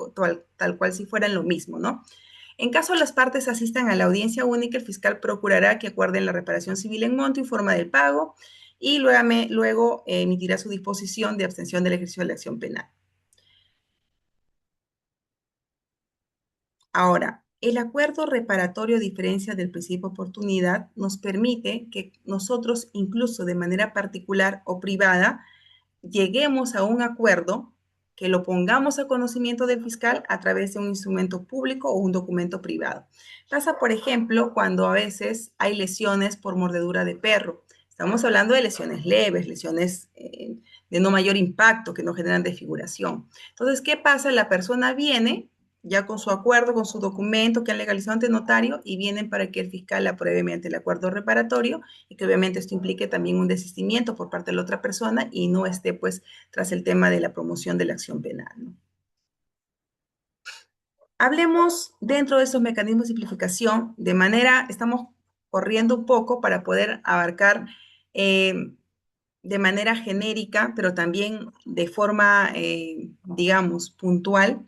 tal cual si fueran lo mismo, ¿no? En caso las partes asistan a la audiencia única, el fiscal procurará que acuerden la reparación civil en monto y forma del pago y luego emitirá su disposición de abstención del ejercicio de la acción penal. Ahora, el acuerdo reparatorio, a diferencia del principio de oportunidad, nos permite que nosotros, incluso de manera particular o privada, lleguemos a un acuerdo que lo pongamos a conocimiento del fiscal a través de un instrumento público o un documento privado. Pasa, por ejemplo, cuando a veces hay lesiones por mordedura de perro. Estamos hablando de lesiones leves, lesiones de no mayor impacto, que no generan desfiguración. Entonces, ¿qué pasa? La persona viene ya con su acuerdo, con su documento que han legalizado ante notario y vienen para que el fiscal la apruebe mediante el acuerdo reparatorio y que obviamente esto implique también un desistimiento por parte de la otra persona y no esté pues tras el tema de la promoción de la acción penal, ¿no? Hablemos dentro de estos mecanismos de simplificación de manera, estamos corriendo un poco para poder abarcar de manera genérica, pero también de forma, digamos, puntual,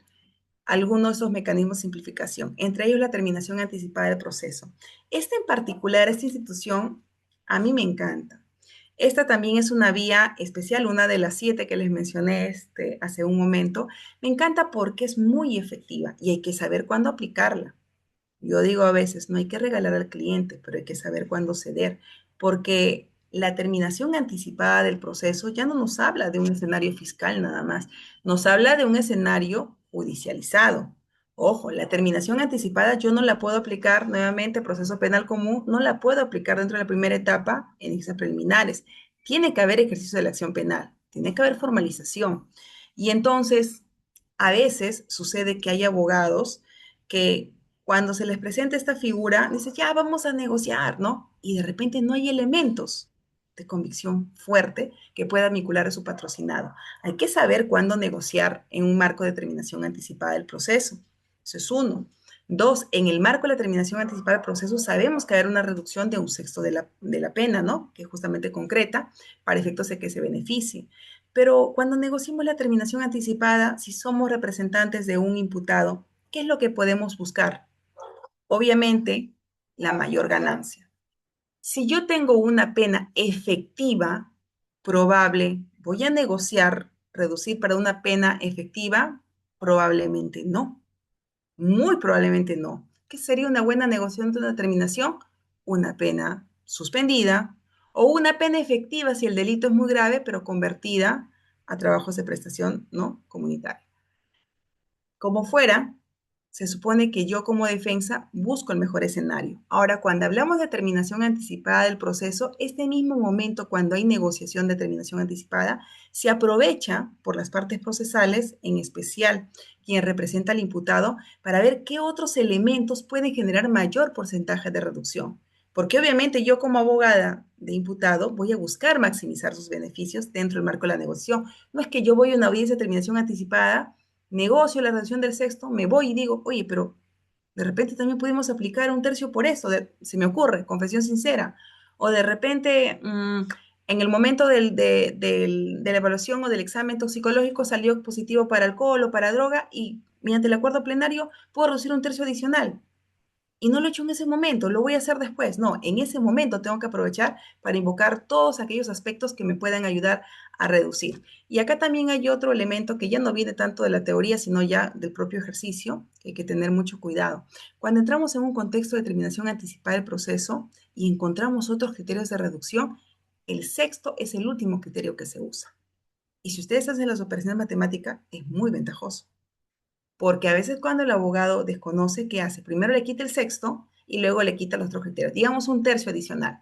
algunos de esos mecanismos de simplificación, entre ellos la terminación anticipada del proceso. Esta en particular, esta institución, a mí me encanta. Esta también es una vía especial, una de las 7 que les mencioné hace un momento. Me encanta porque es muy efectiva y hay que saber cuándo aplicarla. Yo digo a veces, no hay que regalar al cliente, pero hay que saber cuándo ceder, porque la terminación anticipada del proceso ya no nos habla de un escenario fiscal nada más, nos habla de un escenario judicializado. Ojo, la terminación anticipada yo no la puedo aplicar nuevamente, proceso penal común, no la puedo aplicar dentro de la primera etapa en instancias preliminares. Tiene que haber ejercicio de la acción penal, tiene que haber formalización. Y entonces, a veces sucede que hay abogados que cuando se les presenta esta figura, dice, ya vamos a negociar, ¿no? Y de repente no hay elementos de convicción fuerte que pueda vincular a su patrocinado. Hay que saber cuándo negociar en un marco de terminación anticipada del proceso. Eso es uno. Dos, en el marco de la terminación anticipada del proceso sabemos que hay una reducción de un sexto de la pena, ¿no? Que es justamente concreta para efectos de que se beneficie. Pero cuando negociamos la terminación anticipada, si somos representantes de un imputado, ¿qué es lo que podemos buscar? Obviamente, la mayor ganancia. Si yo tengo una pena efectiva, probable, ¿voy a negociar reducir para una pena efectiva? Probablemente no. Muy probablemente no. ¿Qué sería una buena negociación de una terminación? Una pena suspendida o una pena efectiva si el delito es muy grave, pero convertida a trabajos de prestación no comunitaria. Como fuera, se supone que yo como defensa busco el mejor escenario. Ahora, cuando hablamos de terminación anticipada del proceso, este mismo momento cuando hay negociación de terminación anticipada, se aprovecha por las partes procesales, en especial quien representa al imputado, para ver qué otros elementos pueden generar mayor porcentaje de reducción. Porque obviamente yo como abogada de imputado voy a buscar maximizar sus beneficios dentro del marco de la negociación. No es que yo voy a una audiencia de terminación anticipada, negocio la reducción del sexto, me voy y digo, oye, pero de repente también pudimos aplicar un tercio por eso, se me ocurre, confesión sincera. O de repente, en el momento de la evaluación o del examen toxicológico salió positivo para alcohol o para droga y mediante el acuerdo plenario puedo reducir un tercio adicional. Y no lo he hecho en ese momento, lo voy a hacer después. No, en ese momento tengo que aprovechar para invocar todos aquellos aspectos que me puedan ayudar a reducir. Y acá también hay otro elemento que ya no viene tanto de la teoría, sino ya del propio ejercicio, que hay que tener mucho cuidado. Cuando entramos en un contexto de terminación anticipada del proceso y encontramos otros criterios de reducción, el sexto es el último criterio que se usa. Y si ustedes hacen las operaciones matemáticas, es muy ventajoso. Porque a veces cuando el abogado desconoce, ¿qué hace? Primero le quita el sexto y luego le quita los otros criterios, digamos un tercio adicional.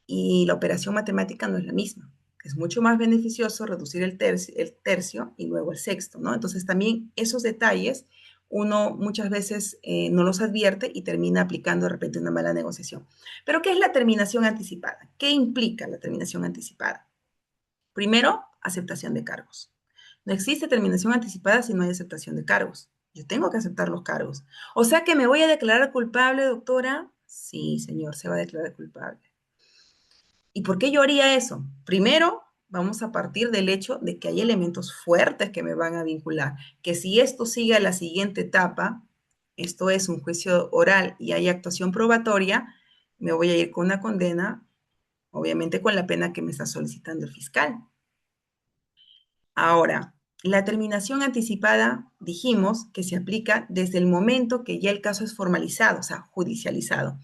Y la operación matemática no es la misma. Es mucho más beneficioso reducir el tercio y luego el sexto, ¿no? Entonces también esos detalles uno muchas veces no los advierte y termina aplicando de repente una mala negociación. Pero ¿qué es la terminación anticipada? ¿Qué implica la terminación anticipada? Primero, aceptación de cargos. No existe terminación anticipada si no hay aceptación de cargos. Yo tengo que aceptar los cargos. O sea que me voy a declarar culpable, doctora. Sí, señor, se va a declarar culpable. ¿Y por qué yo haría eso? Primero, vamos a partir del hecho de que hay elementos fuertes que me van a vincular, que si esto sigue a la siguiente etapa, esto es un juicio oral y hay actuación probatoria, me voy a ir con una condena, obviamente con la pena que me está solicitando el fiscal. Ahora, la terminación anticipada dijimos que se aplica desde el momento que ya el caso es formalizado, o sea, judicializado.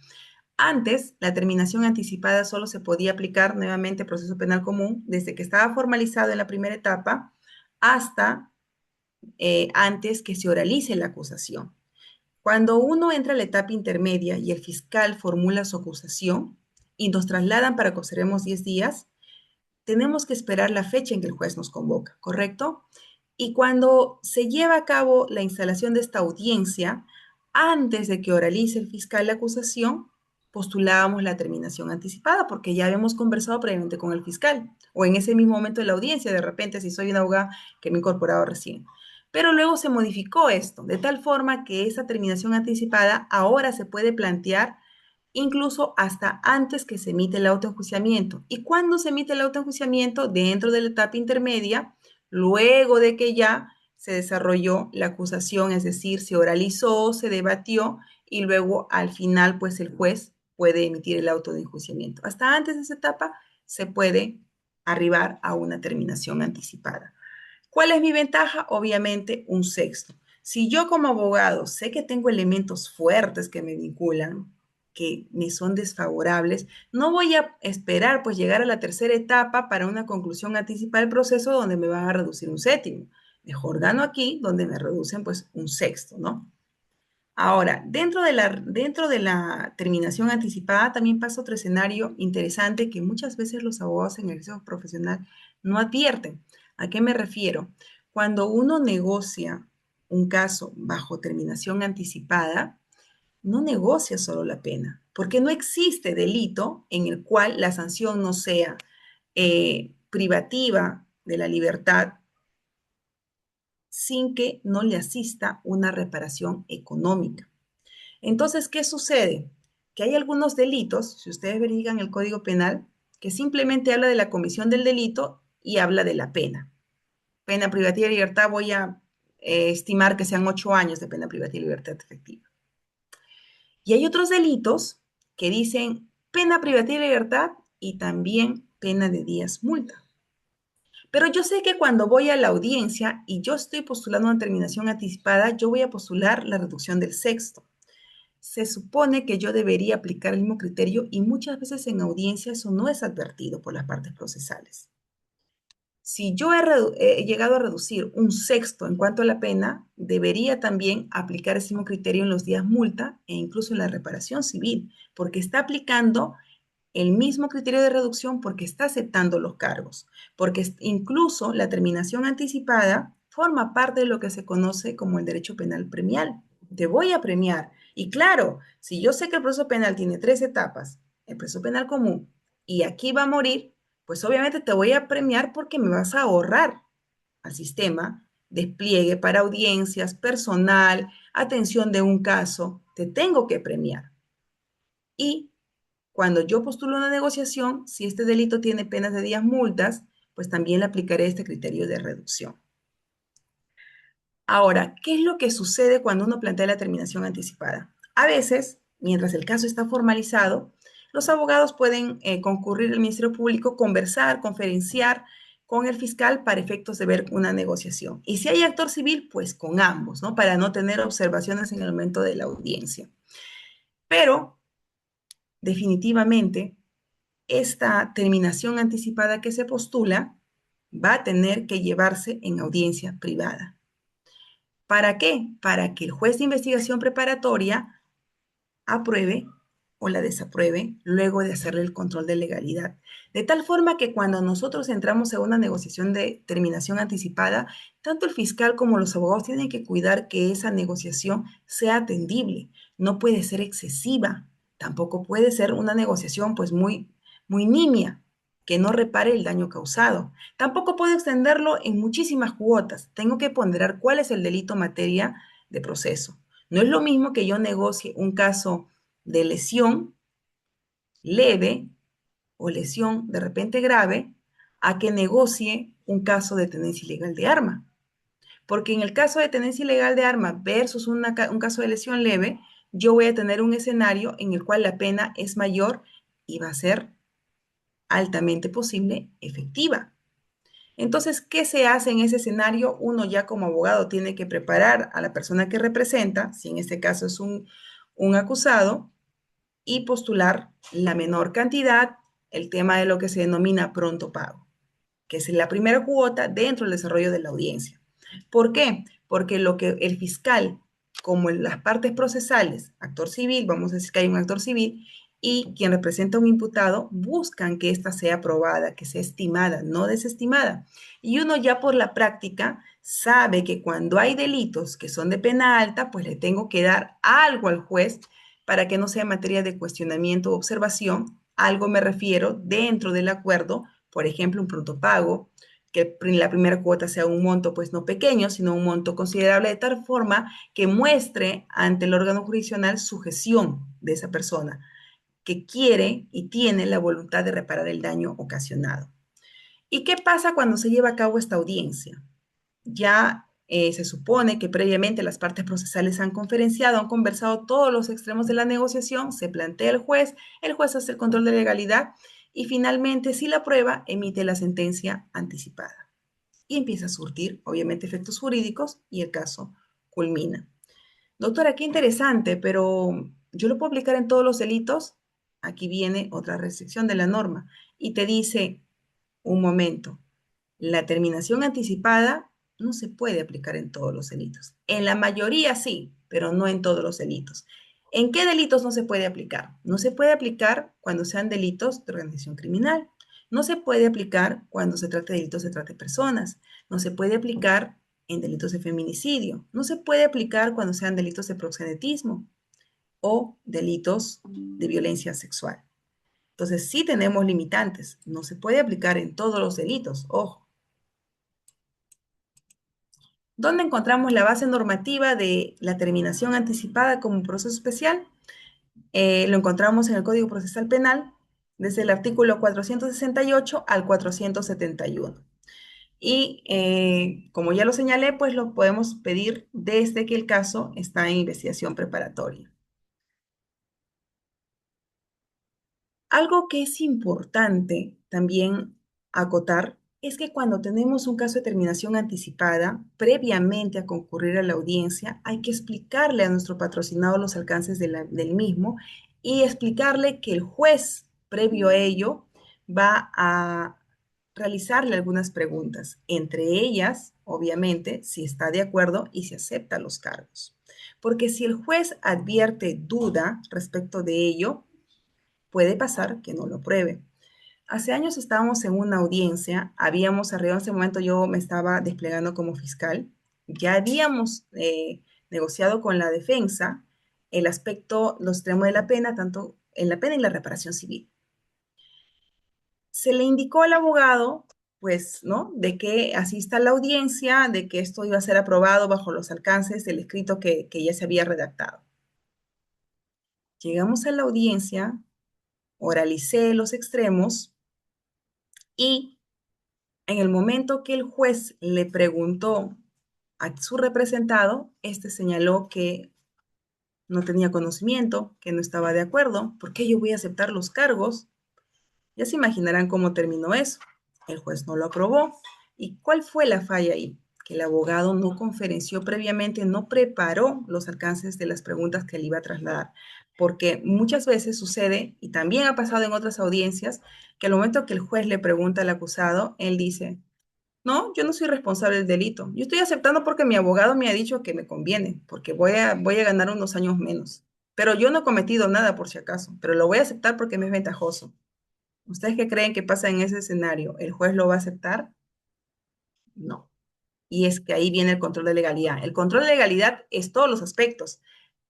Antes, la terminación anticipada solo se podía aplicar nuevamente proceso penal común desde que estaba formalizado en la primera etapa hasta antes que se oralice la acusación. Cuando uno entra a la etapa intermedia y el fiscal formula su acusación y nos trasladan para que observemos 10 días, tenemos que esperar la fecha en que el juez nos convoca, ¿correcto? Y cuando se lleva a cabo la instalación de esta audiencia, antes de que oralice el fiscal la acusación, postulábamos la terminación anticipada porque ya habíamos conversado previamente con el fiscal o en ese mismo momento de la audiencia, de repente si soy una abogada que me he incorporado recién. Pero luego se modificó esto, de tal forma que esa terminación anticipada ahora se puede plantear incluso hasta antes que se emite el autoenjuiciamiento. ¿Y cuando se emite el autoenjuiciamiento? Dentro de la etapa intermedia, luego de que ya se desarrolló la acusación, es decir, se oralizó, se debatió y luego al final, pues el juez puede emitir el auto de enjuiciamiento. Hasta antes de esa etapa se puede arribar a una terminación anticipada. ¿Cuál es mi ventaja? Obviamente un sexto. Si yo como abogado sé que tengo elementos fuertes que me vinculan, que me son desfavorables, no voy a esperar pues llegar a la tercera etapa para una conclusión anticipada del proceso donde me van a reducir un séptimo. Mejor gano aquí donde me reducen pues un sexto, ¿no? Ahora, dentro de la terminación anticipada también pasa otro escenario interesante que muchas veces los abogados en el ejercicio profesional no advierten. ¿A qué me refiero? Cuando uno negocia un caso bajo terminación anticipada, no negocia solo la pena, porque no existe delito en el cual la sanción no sea privativa de la libertad sin que no le asista una reparación económica. Entonces, ¿qué sucede? Que hay algunos delitos, si ustedes verifican el Código Penal, que simplemente habla de la comisión del delito y habla de la pena. Pena privativa de libertad, voy a estimar que sean 8 años de pena privativa de libertad efectiva. Y hay otros delitos que dicen pena privativa de libertad y también pena de días multa. Pero yo sé que cuando voy a la audiencia y yo estoy postulando una terminación anticipada, yo voy a postular la reducción del sexto. Se supone que yo debería aplicar el mismo criterio y muchas veces en audiencia eso no es advertido por las partes procesales. Si yo he llegado a reducir un sexto en cuanto a la pena, debería también aplicar ese mismo criterio en los días multa e incluso en la reparación civil, porque está aplicando el mismo criterio de reducción porque está aceptando los cargos, porque incluso la terminación anticipada forma parte de lo que se conoce como el derecho penal premial. Te voy a premiar. Y claro, si yo sé que el proceso penal tiene 3 etapas, el proceso penal común, y aquí va a morir, pues obviamente te voy a premiar porque me vas a ahorrar al sistema despliegue para audiencias, personal, atención de un caso, te tengo que premiar. Y cuando yo postulo una negociación, si este delito tiene penas de días multas, pues también le aplicaré este criterio de reducción. Ahora, ¿qué es lo que sucede cuando uno plantea la terminación anticipada? A veces, mientras el caso está formalizado, los abogados pueden concurrir al Ministerio Público, conversar, conferenciar con el fiscal para efectos de ver una negociación. Y si hay actor civil, pues con ambos, ¿no? Para no tener observaciones en el momento de la audiencia. Pero, definitivamente, esta terminación anticipada que se postula va a tener que llevarse en audiencia privada. ¿Para qué? Para que el juez de investigación preparatoria apruebe o la desapruebe luego de hacerle el control de legalidad. De tal forma que cuando nosotros entramos en una negociación de terminación anticipada, tanto el fiscal como los abogados tienen que cuidar que esa negociación sea atendible. No puede ser excesiva, tampoco puede ser una negociación pues muy nimia, que no repare el daño causado. Tampoco puedo extenderlo en muchísimas cuotas. Tengo que ponderar cuál es el delito materia de proceso. No es lo mismo que yo negocie un caso de lesión leve o lesión de repente grave a que negocie un caso de tenencia ilegal de arma. Porque en el caso de tenencia ilegal de arma versus un caso de lesión leve, yo voy a tener un escenario en el cual la pena es mayor y va a ser altamente posible efectiva. Entonces, ¿qué se hace en ese escenario? Uno ya como abogado tiene que preparar a la persona que representa, si en este caso es un acusado, y postular la menor cantidad, el tema de lo que se denomina pronto pago. que es la primera cuota dentro del desarrollo de la audiencia. ¿Por qué? Porque lo que el fiscal, como en las partes procesales, actor civil, vamos a decir que hay un actor civil, y quien representa a un imputado, buscan que ésta sea aprobada, que sea estimada, no desestimada. Y uno ya por la práctica sabe que cuando hay delitos que son de pena alta, pues le tengo que dar algo al juez para que no sea materia de cuestionamiento o observación. Algo me refiero dentro del acuerdo, por ejemplo, un pronto pago, que la primera cuota sea un monto pues no pequeño, sino un monto considerable de tal forma que muestre ante el órgano jurisdiccional sujeción de esa persona que quiere y tiene la voluntad de reparar el daño ocasionado. ¿Y qué pasa cuando se lleva a cabo esta audiencia? Ya se supone que previamente las partes procesales han conferenciado, han conversado todos los extremos de la negociación, se plantea el juez hace el control de legalidad y finalmente, si la prueba, emite la sentencia anticipada. Y empieza a surtir, obviamente, efectos jurídicos y el caso culmina. Doctora, qué interesante, pero ¿yo lo puedo aplicar en todos los delitos? Aquí viene otra restricción de la norma y te dice, un momento, la terminación anticipada no se puede aplicar en todos los delitos. En la mayoría sí, pero no en todos los delitos. ¿En qué delitos no se puede aplicar? No se puede aplicar cuando sean delitos de organización criminal. No se puede aplicar cuando se trate de delitos de trata de personas. No se puede aplicar en delitos de feminicidio. No se puede aplicar cuando sean delitos de proxenetismo o delitos de violencia sexual. Entonces, sí tenemos limitantes. No se puede aplicar en todos los delitos, ojo. ¿Dónde encontramos la base normativa de la terminación anticipada como proceso especial? Lo encontramos en el Código Procesal Penal, desde el artículo 468 al 471. Y como ya lo señalé, pues lo podemos pedir desde que el caso está en investigación preparatoria. Algo que es importante también acotar es que cuando tenemos un caso de terminación anticipada, previamente a concurrir a la audiencia, hay que explicarle a nuestro patrocinado los alcances del mismo y explicarle que el juez, previo a ello, va a realizarle algunas preguntas, entre ellas, obviamente, si está de acuerdo y si acepta los cargos. Porque si el juez advierte duda respecto de ello, puede pasar que no lo pruebe. Hace años estábamos en una audiencia, habíamos arribado en ese momento, yo me estaba desplegando como fiscal, ya habíamos negociado con la defensa el aspecto, los extremos de la pena, tanto en la pena y la reparación civil. Se le indicó al abogado, pues, ¿no? De que asista a la audiencia, de que esto iba a ser aprobado bajo los alcances del escrito que ya se había redactado. Llegamos a la audiencia, oralicé los extremos y en el momento que el juez le preguntó a su representado, este señaló que no tenía conocimiento, que no estaba de acuerdo, porque yo voy a aceptar los cargos. Ya se imaginarán cómo terminó eso. El juez no lo aprobó. ¿Y cuál fue la falla ahí? Que el abogado no conferenció previamente, no preparó los alcances de las preguntas que le iba a trasladar. Porque muchas veces sucede, y también ha pasado en otras audiencias, que al momento que el juez le pregunta al acusado, él dice, no, yo no soy responsable del delito. Yo estoy aceptando porque mi abogado me ha dicho que me conviene, porque voy a ganar unos años menos. Pero yo no he cometido nada por si acaso, pero lo voy a aceptar porque me es ventajoso. ¿Ustedes qué creen que pasa en ese escenario? ¿El juez lo va a aceptar? No. Y es que ahí viene el control de legalidad. El control de legalidad es todos los aspectos.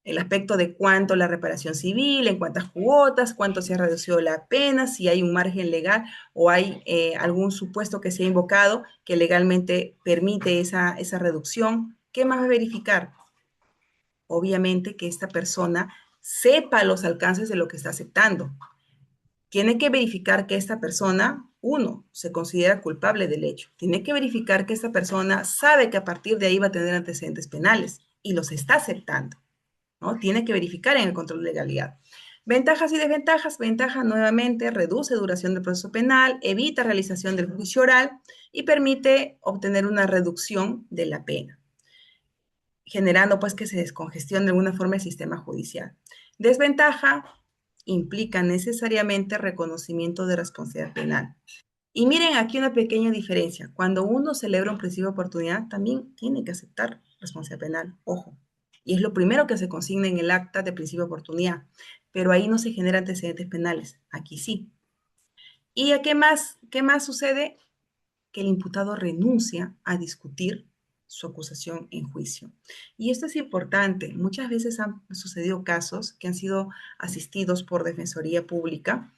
El aspecto de cuánto la reparación civil, en cuántas cuotas, cuánto se ha reducido la pena, si hay un margen legal o hay algún supuesto que se ha invocado que legalmente permite esa reducción. ¿Qué más va a verificar? Obviamente que esta persona sepa los alcances de lo que está aceptando. Tiene que verificar que esta persona, uno, se considera culpable del hecho. Tiene que verificar que esta persona sabe que a partir de ahí va a tener antecedentes penales y los está aceptando, ¿no? Tiene que verificar en el control de legalidad. Ventajas y desventajas. Ventaja nuevamente reduce duración del proceso penal, evita realización del juicio oral y permite obtener una reducción de la pena, generando pues que se descongestione de alguna forma el sistema judicial. Desventaja implica necesariamente reconocimiento de responsabilidad penal. Y miren aquí una pequeña diferencia. Cuando uno celebra un principio de oportunidad, también tiene que aceptar responsabilidad penal. Ojo. Y es lo primero que se consigna en el acta de principio de oportunidad. Pero ahí no se generan antecedentes penales. Aquí sí. ¿Y a qué más sucede? Que el imputado renuncia a discutir su acusación en juicio. Y esto es importante. Muchas veces han sucedido casos que han sido asistidos por Defensoría Pública.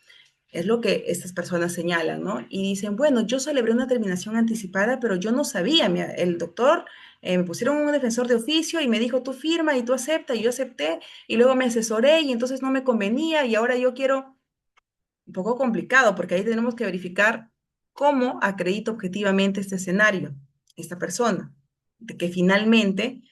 Es lo que estas personas señalan, ¿no? Y dicen, bueno, yo celebré una terminación anticipada, pero yo no sabía. El doctor me pusieron un defensor de oficio y me dijo, tú firma y tú acepta, y yo acepté, y luego me asesoré y entonces no me convenía y ahora yo quiero un poco complicado porque ahí tenemos que verificar cómo acredita objetivamente este escenario, esta persona, de que finalmente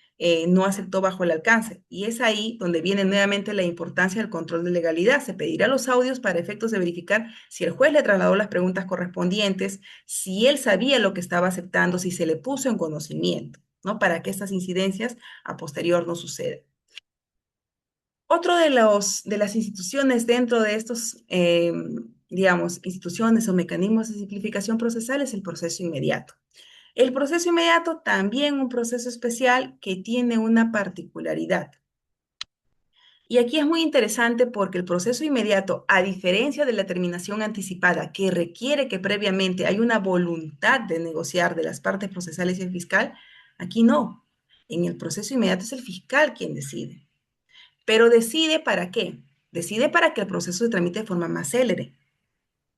no aceptó bajo el alcance. Y es ahí donde viene nuevamente la importancia del control de legalidad. Se pedirá los audios para efectos de verificar si el juez le trasladó las preguntas correspondientes, si él sabía lo que estaba aceptando, si se le puso en conocimiento, ¿no? Para que estas incidencias a posterior no sucedan. Otro de las instituciones dentro de estos, digamos, instituciones o mecanismos de simplificación procesal es el proceso inmediato. El proceso inmediato también un proceso especial que tiene una particularidad. Y aquí es muy interesante porque el proceso inmediato, a diferencia de la terminación anticipada, que requiere que previamente hay una voluntad de negociar de las partes procesales y el fiscal, aquí no. En el proceso inmediato es el fiscal quien decide. Pero decide para qué. Decide para que el proceso se tramite de forma más célere.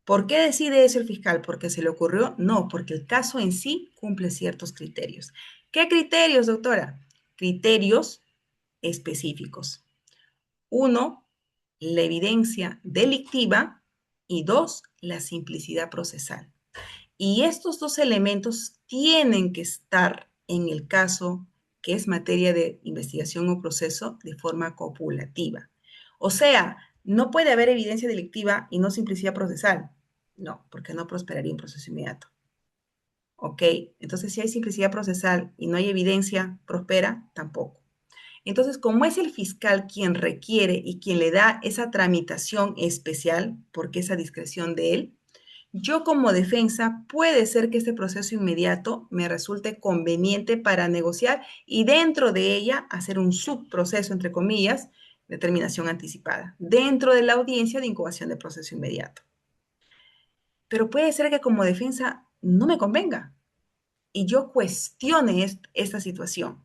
¿Por qué decide eso el fiscal? ¿Porque se le ocurrió? No, porque el caso en sí cumple ciertos criterios. ¿Qué criterios, doctora? Criterios específicos. Uno, la evidencia delictiva y dos, la simplicidad procesal. Y estos dos elementos tienen que estar en el caso que es materia de investigación o proceso de forma copulativa. O sea, no puede haber evidencia delictiva y no simplicidad procesal. No, porque no prosperaría un proceso inmediato. ¿Ok? Entonces, si hay simplicidad procesal y no hay evidencia, ¿prospera? Tampoco. Entonces, como es el fiscal quien requiere y quien le da esa tramitación especial, porque esa discreción de él, yo como defensa puede ser que este proceso inmediato me resulte conveniente para negociar y dentro de ella hacer un subproceso, entre comillas, de terminación anticipada, dentro de la audiencia de incoación de proceso inmediato. Pero puede ser que como defensa no me convenga y yo cuestione esta situación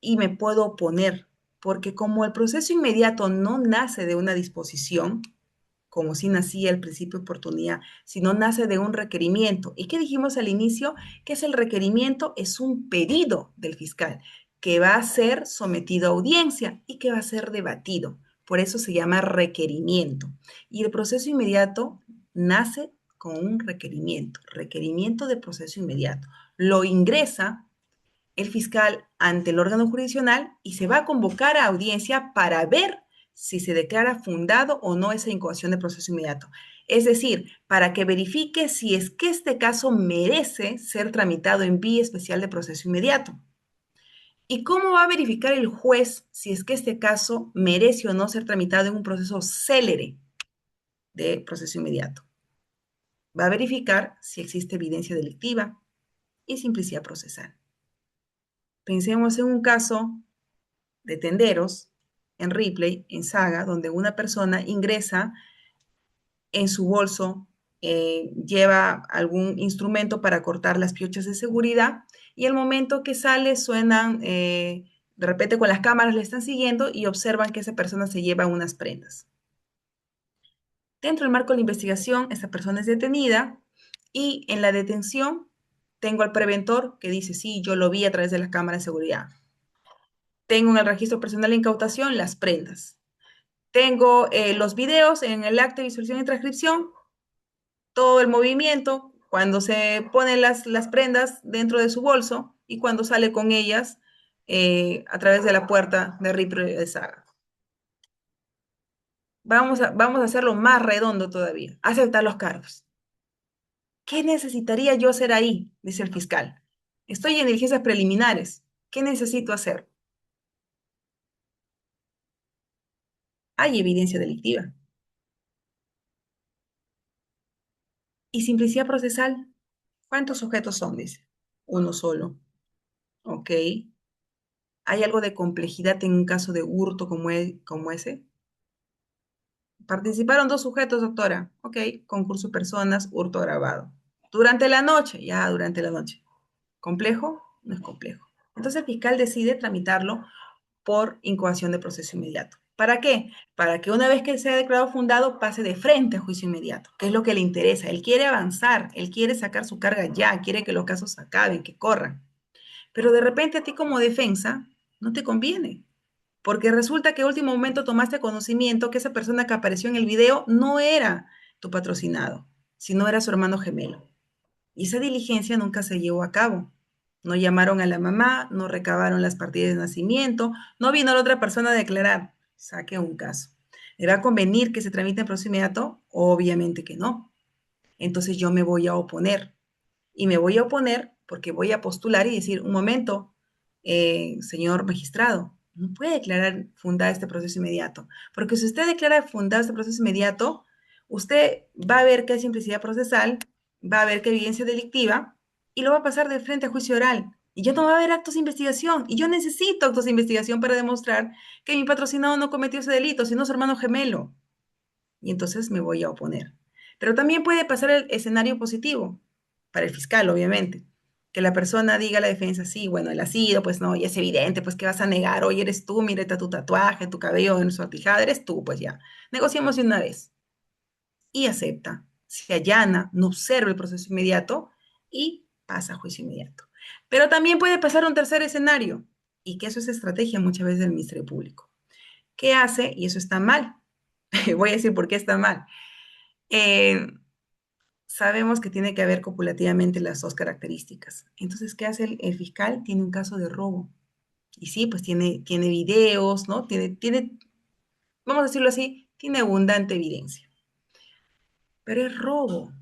y me puedo oponer, porque como el proceso inmediato no nace de una disposición, como si nacía el principio de oportunidad, sino nace de un requerimiento. ¿Y qué dijimos al inicio? Que es el requerimiento, es un pedido del fiscal que va a ser sometido a audiencia y que va a ser debatido. Por eso se llama requerimiento. Y el proceso inmediato nace con un requerimiento de proceso inmediato. Lo ingresa el fiscal ante el órgano jurisdiccional y se va a convocar a audiencia para ver si se declara fundado o no esa incoación de proceso inmediato. Es decir, para que verifique si es que este caso merece ser tramitado en vía especial de proceso inmediato. ¿Y cómo va a verificar el juez si es que este caso merece o no ser tramitado en un proceso célere de proceso inmediato? Va a verificar si existe evidencia delictiva y simplicidad procesal. Pensemos en un caso de tenderos en Ripley, en Saga, donde una persona ingresa en su bolso, lleva algún instrumento para cortar las piochas de seguridad y el momento que sale suenan, de repente con las cámaras le están siguiendo y observan que esa persona se lleva unas prendas. Dentro del marco de la investigación, esta persona es detenida y en la detención tengo al preventor que dice, sí, yo lo vi a través de las cámaras de seguridad. Tengo en el registro personal de incautación las prendas. Tengo los videos en el acta de visualización y transcripción, todo el movimiento, cuando se ponen las prendas dentro de su bolso y cuando sale con ellas a través de la puerta de Ripley de Saga. Vamos a hacerlo más redondo todavía. Aceptar los cargos. ¿Qué necesitaría yo hacer ahí? Dice el fiscal. Estoy en diligencias preliminares. ¿Qué necesito hacer? Hay evidencia delictiva. Y simplicidad procesal, ¿cuántos sujetos son? Dice. Uno solo. Ok. ¿Hay algo de complejidad en un caso de hurto como ese? Participaron dos sujetos, doctora. Ok. Concurso de personas, hurto agravado. Durante la noche, ya durante la noche. ¿Complejo? No es complejo. Entonces el fiscal decide tramitarlo por incoación de proceso inmediato. ¿Para qué? Para que una vez que sea declarado fundado pase de frente a juicio inmediato, que es lo que le interesa. Él quiere avanzar, él quiere sacar su carga ya, quiere que los casos acaben, que corran. Pero de repente a ti como defensa no te conviene, porque resulta que a último momento tomaste conocimiento que esa persona que apareció en el video no era tu patrocinado, sino era su hermano gemelo. Y esa diligencia nunca se llevó a cabo. No llamaron a la mamá, no recabaron las partidas de nacimiento, no vino la otra persona a declarar. Saque un caso. ¿Le va a convenir que se tramite en proceso inmediato? Obviamente que no. Entonces yo me voy a oponer. Y me voy a oponer porque voy a postular y decir, un momento, señor magistrado, no puede declarar fundada este proceso inmediato, porque si usted declara fundado este proceso inmediato, usted va a ver que hay simplicidad procesal, va a ver que hay evidencia delictiva y lo va a pasar de frente a juicio oral. Y ya no va a haber actos de investigación. Y yo necesito actos de investigación para demostrar que mi patrocinado no cometió ese delito, sino su hermano gemelo. Y entonces me voy a oponer. Pero también puede pasar el escenario positivo, para el fiscal, obviamente, que la persona diga a la defensa, sí, bueno, él ha sido, pues no, ya es evidente, pues que vas a negar, oye, eres tú, mire, está tu tatuaje, tu cabello en su sortijada, eres tú, pues ya, negociemos de una vez. Y acepta, se allana, no observa el proceso inmediato y pasa a juicio inmediato. Pero también puede pasar un tercer escenario, y que eso es estrategia muchas veces del Ministerio Público. ¿Qué hace? Y eso está mal. Voy a decir por qué está mal. Eh, Sabemos que tiene que haber copulativamente las dos características. Entonces, ¿qué hace el fiscal? Tiene un caso de robo. Y sí, pues tiene videos, ¿no? Vamos a decirlo así, tiene abundante evidencia. Pero es robo.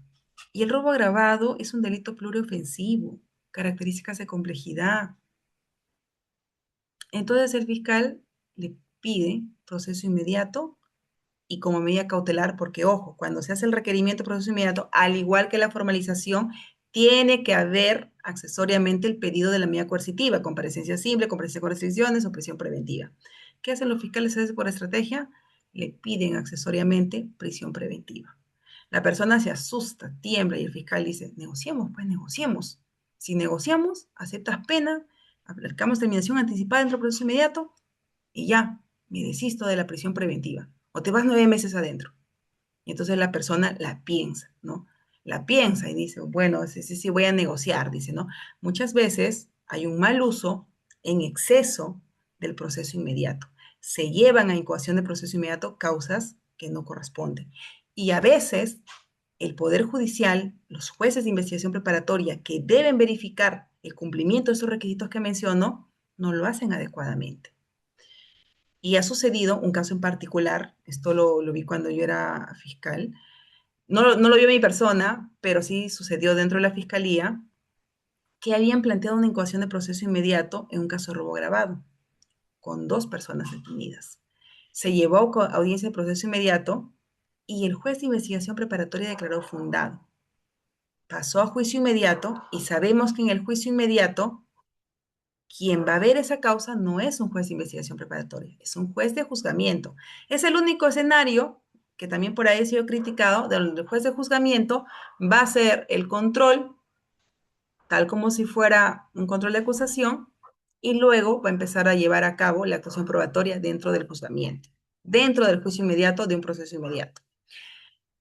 Y el robo agravado es un delito pluriofensivo, características de complejidad. Entonces, el fiscal le pide proceso inmediato y como medida cautelar, porque ojo, cuando se hace el requerimiento de proceso inmediato, al igual que la formalización, tiene que haber accesoriamente el pedido de la medida coercitiva, comparecencia simple, comparecencia con restricciones o prisión preventiva. ¿Qué hacen los fiscales a veces por estrategia? Le piden accesoriamente prisión preventiva. La persona se asusta, tiembla y el fiscal dice, negociemos, pues negociemos. Si negociamos, aceptas pena, aplicamos terminación anticipada dentro del proceso inmediato y ya, me desisto de la prisión preventiva. O te vas 9 meses adentro. Y entonces la persona la piensa, ¿no? La piensa y dice, bueno, sí, sí, sí, voy a negociar, dice, ¿no? Muchas veces hay un mal uso en exceso del proceso inmediato. Se llevan a incoación del proceso inmediato causas que no corresponden. Y a veces el Poder Judicial, los jueces de investigación preparatoria que deben verificar el cumplimiento de esos requisitos que menciono, no lo hacen adecuadamente. Y ha sucedido un caso en particular, esto lo vi cuando yo era fiscal, no lo vio mi persona, pero sí sucedió dentro de la fiscalía, que habían planteado una incoación de proceso inmediato en un caso de robo agravado, con dos personas detenidas. Se llevó a audiencia de proceso inmediato y el juez de investigación preparatoria declaró fundado. Pasó a juicio inmediato y sabemos que en el juicio inmediato quien va a ver esa causa no es un juez de investigación preparatoria, es un juez de juzgamiento. Es el único escenario que también por ahí ha sido criticado, donde el juez de juzgamiento va a hacer el control, tal como si fuera un control de acusación, y luego va a empezar a llevar a cabo la actuación probatoria dentro del juzgamiento, dentro del juicio inmediato de un proceso inmediato.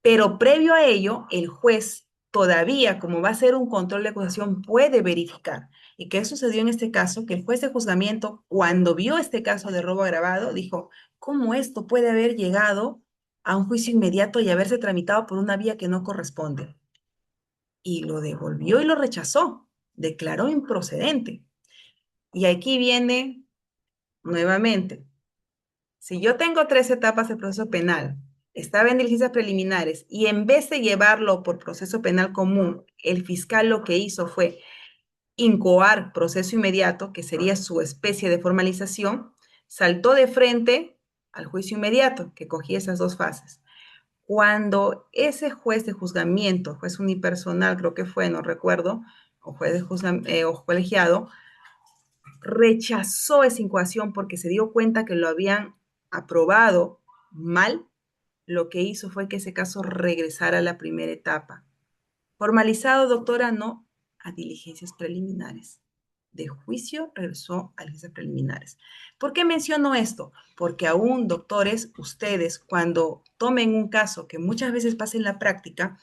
Pero previo a ello, el juez todavía, como va a ser un control de acusación, puede verificar. ¿Y qué sucedió en este caso? Que el juez de juzgamiento, cuando vio este caso de robo agravado, dijo, ¿cómo esto puede haber llegado a un juicio inmediato y haberse tramitado por una vía que no corresponde? Y lo devolvió y lo rechazó, declaró improcedente. Y aquí viene nuevamente, si yo tengo 3 etapas de proceso penal, estaba en diligencias preliminares y en vez de llevarlo por proceso penal común, el fiscal lo que hizo fue incoar proceso inmediato, que sería su especie de formalización, saltó de frente al juicio inmediato, que cogía esas dos fases. Cuando ese juez de juzgamiento, juez unipersonal creo que fue, no recuerdo, o juez de o colegiado, rechazó esa incoación porque se dio cuenta que lo habían aprobado mal, lo que hizo fue que ese caso regresara a la primera etapa. Formalizado, doctora, no, a diligencias preliminares. De juicio regresó a diligencias preliminares. ¿Por qué menciono esto? Porque aún, doctores, ustedes, cuando tomen un caso que muchas veces pasa en la práctica,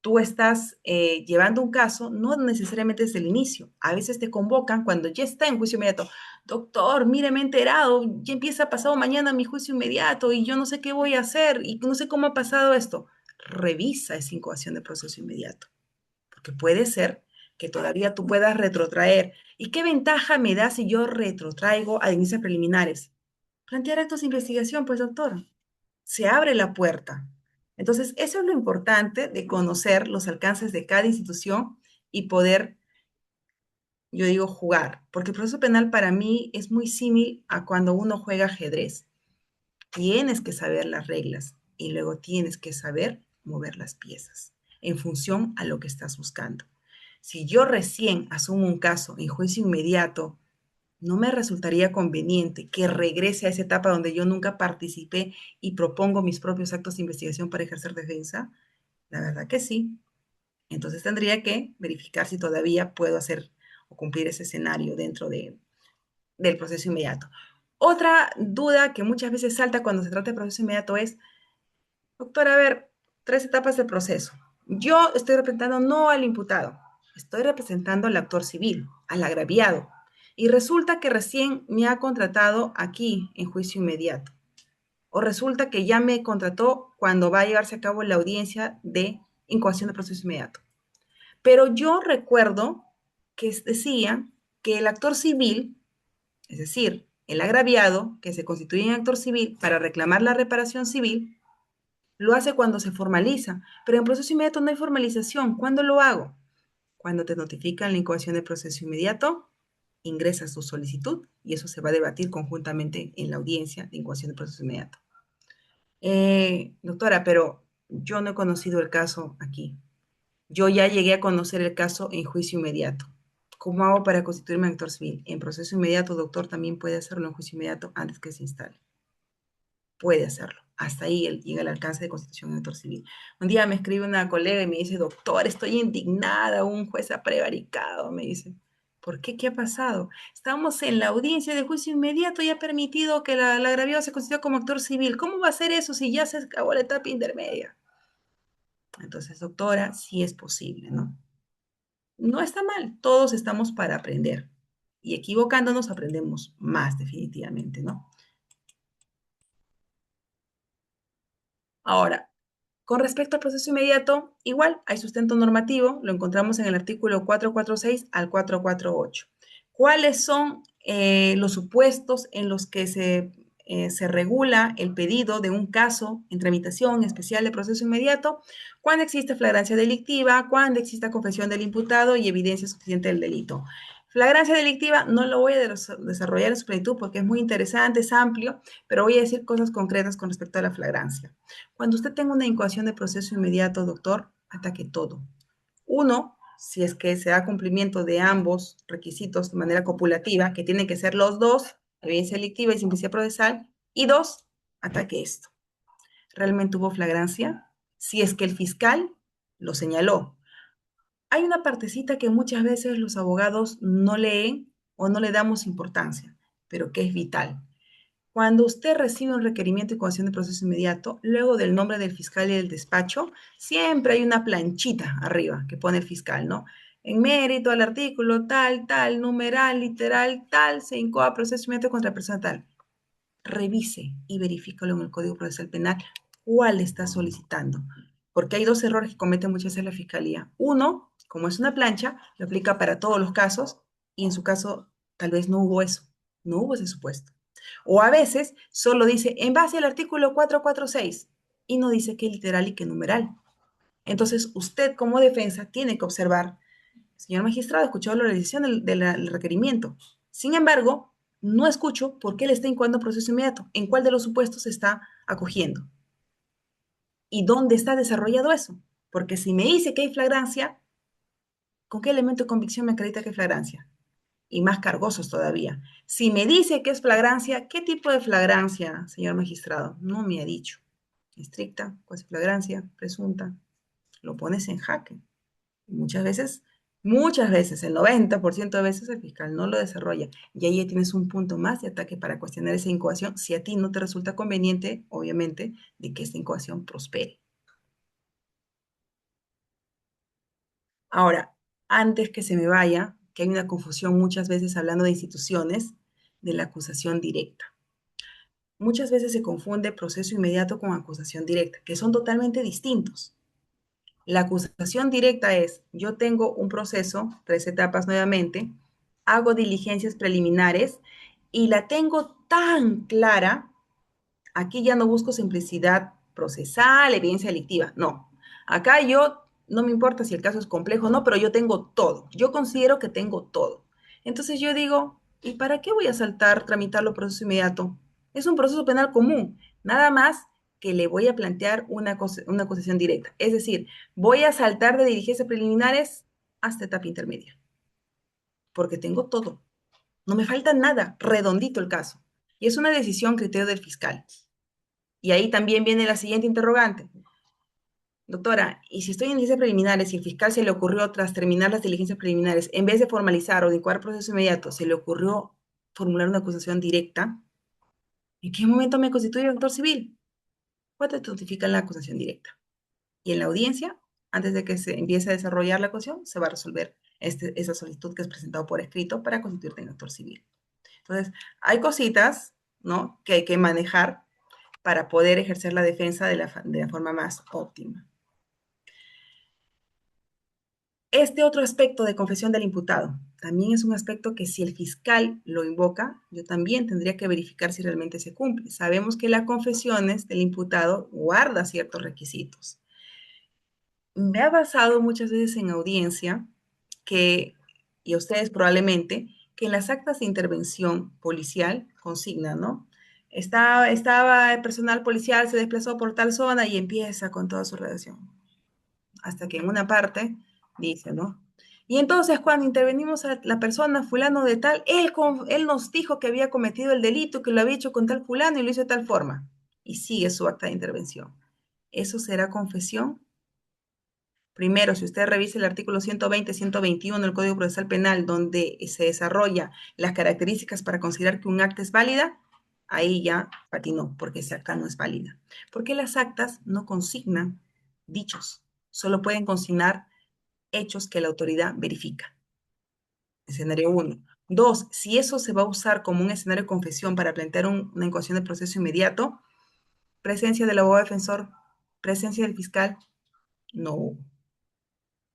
tú estás llevando un caso, no necesariamente desde el inicio. A veces te convocan cuando ya está en juicio inmediato. Doctor, mire, me he enterado, ya empieza pasado mañana mi juicio inmediato y yo no sé qué voy a hacer y no sé cómo ha pasado esto. Revisa esa incoación de proceso inmediato, porque puede ser que todavía tú puedas retrotraer. ¿Y qué ventaja me da si yo retrotraigo a inicios preliminares? Plantear actos de investigación, pues, doctor, se abre la puerta. Entonces, eso es lo importante de conocer los alcances de cada institución y poder, yo digo, jugar, porque el proceso penal para mí es muy similar a cuando uno juega ajedrez. Tienes que saber las reglas y luego tienes que saber mover las piezas en función a lo que estás buscando. Si yo recién asumo un caso en juicio inmediato, no me resultaría conveniente que regrese a esa etapa donde yo nunca participé y propongo mis propios actos de investigación para ejercer defensa. La verdad que sí. Entonces tendría que verificar si todavía puedo hacer o cumplir ese escenario dentro del proceso inmediato. Otra duda que muchas veces salta cuando se trata de proceso inmediato es, doctor, a ver, 3 etapas del proceso. Yo estoy representando no al imputado, estoy representando al actor civil, al agraviado. Y resulta que recién me ha contratado aquí en juicio inmediato. O resulta que ya me contrató cuando va a llevarse a cabo la audiencia de incoación de proceso inmediato. Pero yo recuerdo que decía que el actor civil, es decir, el agraviado, que se constituye en actor civil para reclamar la reparación civil, lo hace cuando se formaliza, pero en proceso inmediato no hay formalización. ¿Cuándo lo hago? Cuando te notifican la incoación de proceso inmediato, ingresas tu solicitud y eso se va a debatir conjuntamente en la audiencia de incoación de proceso inmediato. Doctora, pero yo no he conocido el caso aquí. Yo ya llegué a conocer el caso en juicio inmediato. ¿Cómo hago para constituirme actor civil? En proceso inmediato, doctor, también puede hacerlo en juicio inmediato antes que se instale. Puede hacerlo. Hasta ahí llega el alcance de constitución de actor civil. Un día me escribe una colega y me dice, doctor, estoy indignada, un juez ha prevaricado, me dice. ¿Por qué? ¿Qué ha pasado? Estamos en la audiencia de juicio inmediato y ha permitido que la agraviado se constituya como actor civil. ¿Cómo va a ser eso si ya se acabó la etapa intermedia? Entonces, doctora, sí es posible, ¿no? No está mal, todos estamos para aprender y equivocándonos aprendemos más definitivamente, ¿no? Ahora, con respecto al proceso inmediato, igual hay sustento normativo, lo encontramos en el artículo 446 al 448. ¿Cuáles son los supuestos en los que se regula el pedido de un caso en tramitación especial de proceso inmediato? Cuando existe flagrancia delictiva, cuando exista confesión del imputado y evidencia suficiente del delito. Flagrancia delictiva no lo voy a desarrollar en su plenitud porque es muy interesante, es amplio, pero voy a decir cosas concretas con respecto a la flagrancia. Cuando usted tenga una incoación de proceso inmediato, doctor, ataque todo. Uno, si es que se da cumplimiento de ambos requisitos de manera copulativa, que tienen que ser los dos, evidencia delictiva y simplicidad procesal. Y dos, ataque esto. ¿Realmente hubo flagrancia? Si es que el fiscal lo señaló. Hay una partecita que muchas veces los abogados no leen o no le damos importancia, pero que es vital. Cuando usted recibe un requerimiento y coacción de proceso inmediato, luego del nombre del fiscal y del despacho, siempre hay una planchita arriba que pone el fiscal, ¿no? En mérito al artículo tal, tal, numeral, literal, tal, se incoa proceso inmediato contra persona tal. Revise y verifícalo en el Código Procesal Penal cuál está solicitando. Porque hay dos errores que comete muchas veces la fiscalía. Uno, como es una plancha, lo aplica para todos los casos y en su caso tal vez no hubo eso, no hubo ese supuesto. O a veces solo dice en base al artículo 446 y no dice qué literal y qué numeral. Entonces, usted como defensa tiene que observar, señor magistrado, escuchó la realización del requerimiento. Sin embargo, no escucho por qué le está incoando proceso inmediato, en cuál de los supuestos se está acogiendo. ¿Y dónde está desarrollado eso? Porque si me dice que hay flagrancia, ¿con qué elemento de convicción me acredita que hay flagrancia? Y más cargosos todavía. Si me dice que es flagrancia, ¿qué tipo de flagrancia, señor magistrado? No me ha dicho. Estricta, cuasi flagrancia, presunta. Lo pones en jaque. Muchas veces, el 90% de veces el fiscal no lo desarrolla. Y ahí tienes un punto más de ataque para cuestionar esa incoación si a ti no te resulta conveniente, obviamente, de que esta incoación prospere. Ahora, antes que se me vaya, que hay una confusión muchas veces hablando de instituciones, de la acusación directa. Muchas veces se confunde proceso inmediato con acusación directa, que son totalmente distintos. La acusación directa es, yo tengo un proceso, 3 etapas nuevamente, hago diligencias preliminares y la tengo tan clara. Aquí ya no busco simplicidad procesal, evidencia delictiva, no. Acá yo, no me importa si el caso es complejo o no, pero yo tengo todo. Yo considero que tengo todo. Entonces yo digo, ¿y para qué voy a saltar, tramitarlo proceso inmediato? Es un proceso penal común, nada más que le voy a plantear una acusación directa. Es decir, voy a saltar de diligencias preliminares hasta etapa intermedia, porque tengo todo. No me falta nada, redondito el caso. Y es una decisión criterio del fiscal. Y ahí también viene la siguiente interrogante. Doctora, ¿y si estoy en diligencias preliminares y el fiscal se le ocurrió, tras terminar las diligencias preliminares, en vez de formalizar o de incoar proceso inmediato, se le ocurrió formular una acusación directa? ¿En qué momento me constituye autor civil? ¿Cuándo te notifica la acusación directa? Y en la audiencia, antes de que se empiece a desarrollar la acusación, se va a resolver esa solicitud que es presentado por escrito para constituirte en autor civil. Entonces, hay cositas, ¿no?, que hay que manejar para poder ejercer la defensa de la forma más óptima. Este otro aspecto de confesión del imputado también es un aspecto que si el fiscal lo invoca, yo también tendría que verificar si realmente se cumple. Sabemos que las confesiones del imputado guarda ciertos requisitos. Me ha pasado muchas veces en audiencia que, y a ustedes probablemente, que en las actas de intervención policial consignan, ¿no? Estaba el personal policial, se desplazó por tal zona y empieza con toda su redacción. Hasta que en una parte dice, ¿no? Y entonces cuando intervenimos a la persona fulano de tal, él nos dijo que había cometido el delito, que lo había hecho con tal fulano y lo hizo de tal forma. Y sigue su acta de intervención. ¿Eso será confesión? Primero, si usted revisa el artículo 120, 121 del Código Procesal Penal, donde se desarrolla las características para considerar que un acta es válida, ahí ya patinó, porque ese acta no es válida. Porque las actas no consignan dichos, solo pueden consignar hechos que la autoridad verifica. Escenario 1. 2, si eso se va a usar como un escenario de confesión para plantear una incoación de proceso inmediato, presencia del abogado defensor, presencia del fiscal, no hubo.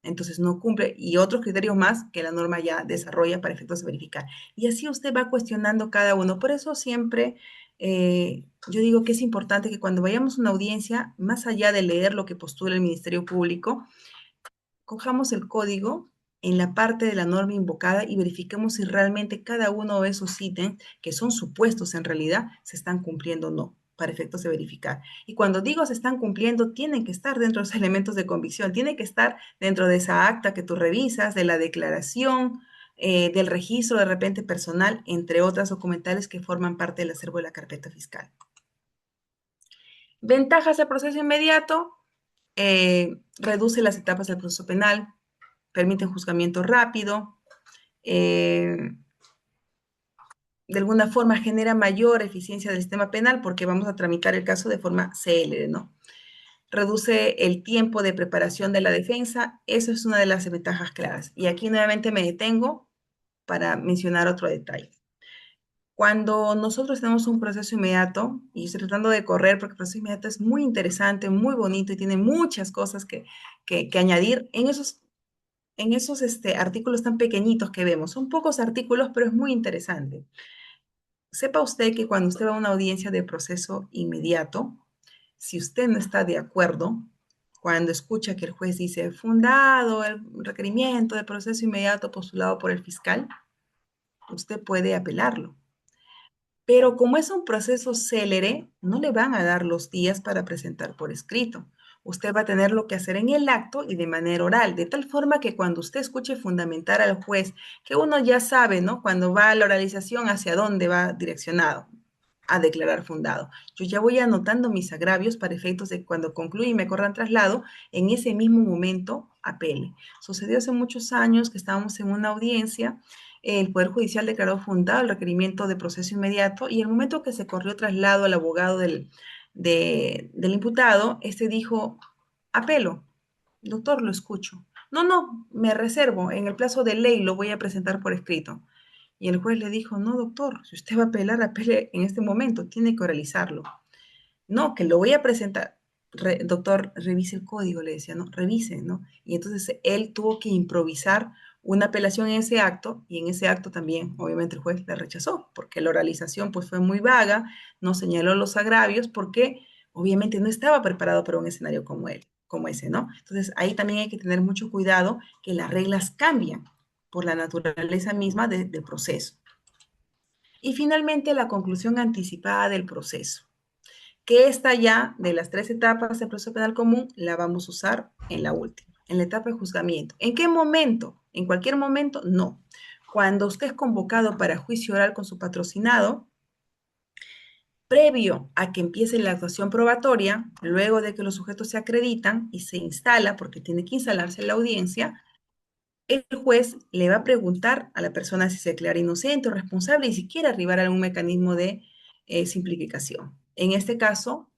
Entonces no cumple, y otros criterios más que la norma ya desarrolla para efectos de verificar. Y así usted va cuestionando cada uno. Por eso siempre yo digo que es importante que cuando vayamos a una audiencia, más allá de leer lo que postula el Ministerio Público, cojamos el código en la parte de la norma invocada y verifiquemos si realmente cada uno de esos ítems, que son supuestos en realidad, se están cumpliendo o no, para efectos de verificar. Y cuando digo se están cumpliendo, tienen que estar dentro de los elementos de convicción, tiene que estar dentro de esa acta que tú revisas, de la declaración, del registro de repente personal, entre otras documentales que forman parte del acervo de la carpeta fiscal. Ventajas del proceso inmediato: reduce las etapas del proceso penal, permite un juzgamiento rápido, de alguna forma genera mayor eficiencia del sistema penal porque vamos a tramitar el caso de forma célere, ¿no? Reduce el tiempo de preparación de la defensa, eso es una de las ventajas claras. Y aquí nuevamente me detengo para mencionar otro detalle. Cuando nosotros tenemos un proceso inmediato, y estoy tratando de correr porque el proceso inmediato es muy interesante, muy bonito y tiene muchas cosas que añadir, en esos artículos tan pequeñitos que vemos. Son pocos artículos, pero es muy interesante. Sepa usted que cuando usted va a una audiencia de proceso inmediato, si usted no está de acuerdo, cuando escucha que el juez dice fundado el requerimiento de proceso inmediato postulado por el fiscal, usted puede apelarlo. Pero como es un proceso célere, no le van a dar los días para presentar por escrito. usted va a tenerlo que hacer en el acto y de manera oral, de tal forma que cuando usted escuche fundamentar al juez, que uno ya sabe, ¿no? Cuando va a la oralización, hacia dónde va direccionado a declarar fundado. Yo ya voy anotando mis agravios para efectos de cuando concluya y me corran traslado, en ese mismo momento apele. Sucedió hace muchos años que estábamos en una audiencia, el Poder Judicial declaró fundado el requerimiento de proceso inmediato y el momento que se corrió traslado al abogado del imputado, este dijo, apelo, doctor, lo escucho. No, no, me reservo, en el plazo de ley lo voy a presentar por escrito. Y el juez le dijo, no, doctor, si usted va a apelar, apele en este momento, tiene que oralizarlo. No, que lo voy a presentar. Doctor, revise el código, le decía, ¿no? Revise, ¿no? Y entonces él tuvo que improvisar una apelación en ese acto y en ese acto también, obviamente, el juez la rechazó porque la oralización pues fue muy vaga, no señaló los agravios porque obviamente no estaba preparado para un escenario como él, como ese, ¿no? Entonces ahí también hay que tener mucho cuidado que las reglas cambian por la naturaleza misma del proceso. Y finalmente la conclusión anticipada del proceso, que esta ya de las 3 etapas del proceso penal común la vamos a usar en la última, en la etapa de juzgamiento. ¿En qué momento? ¿En cualquier momento? No. Cuando usted es convocado para juicio oral con su patrocinado, previo a que empiece la actuación probatoria, luego de que los sujetos se acreditan y se instala, porque tiene que instalarse en la audiencia, el juez le va a preguntar a la persona si se declara inocente o responsable y si quiere arribar a algún mecanismo de simplificación. En este caso,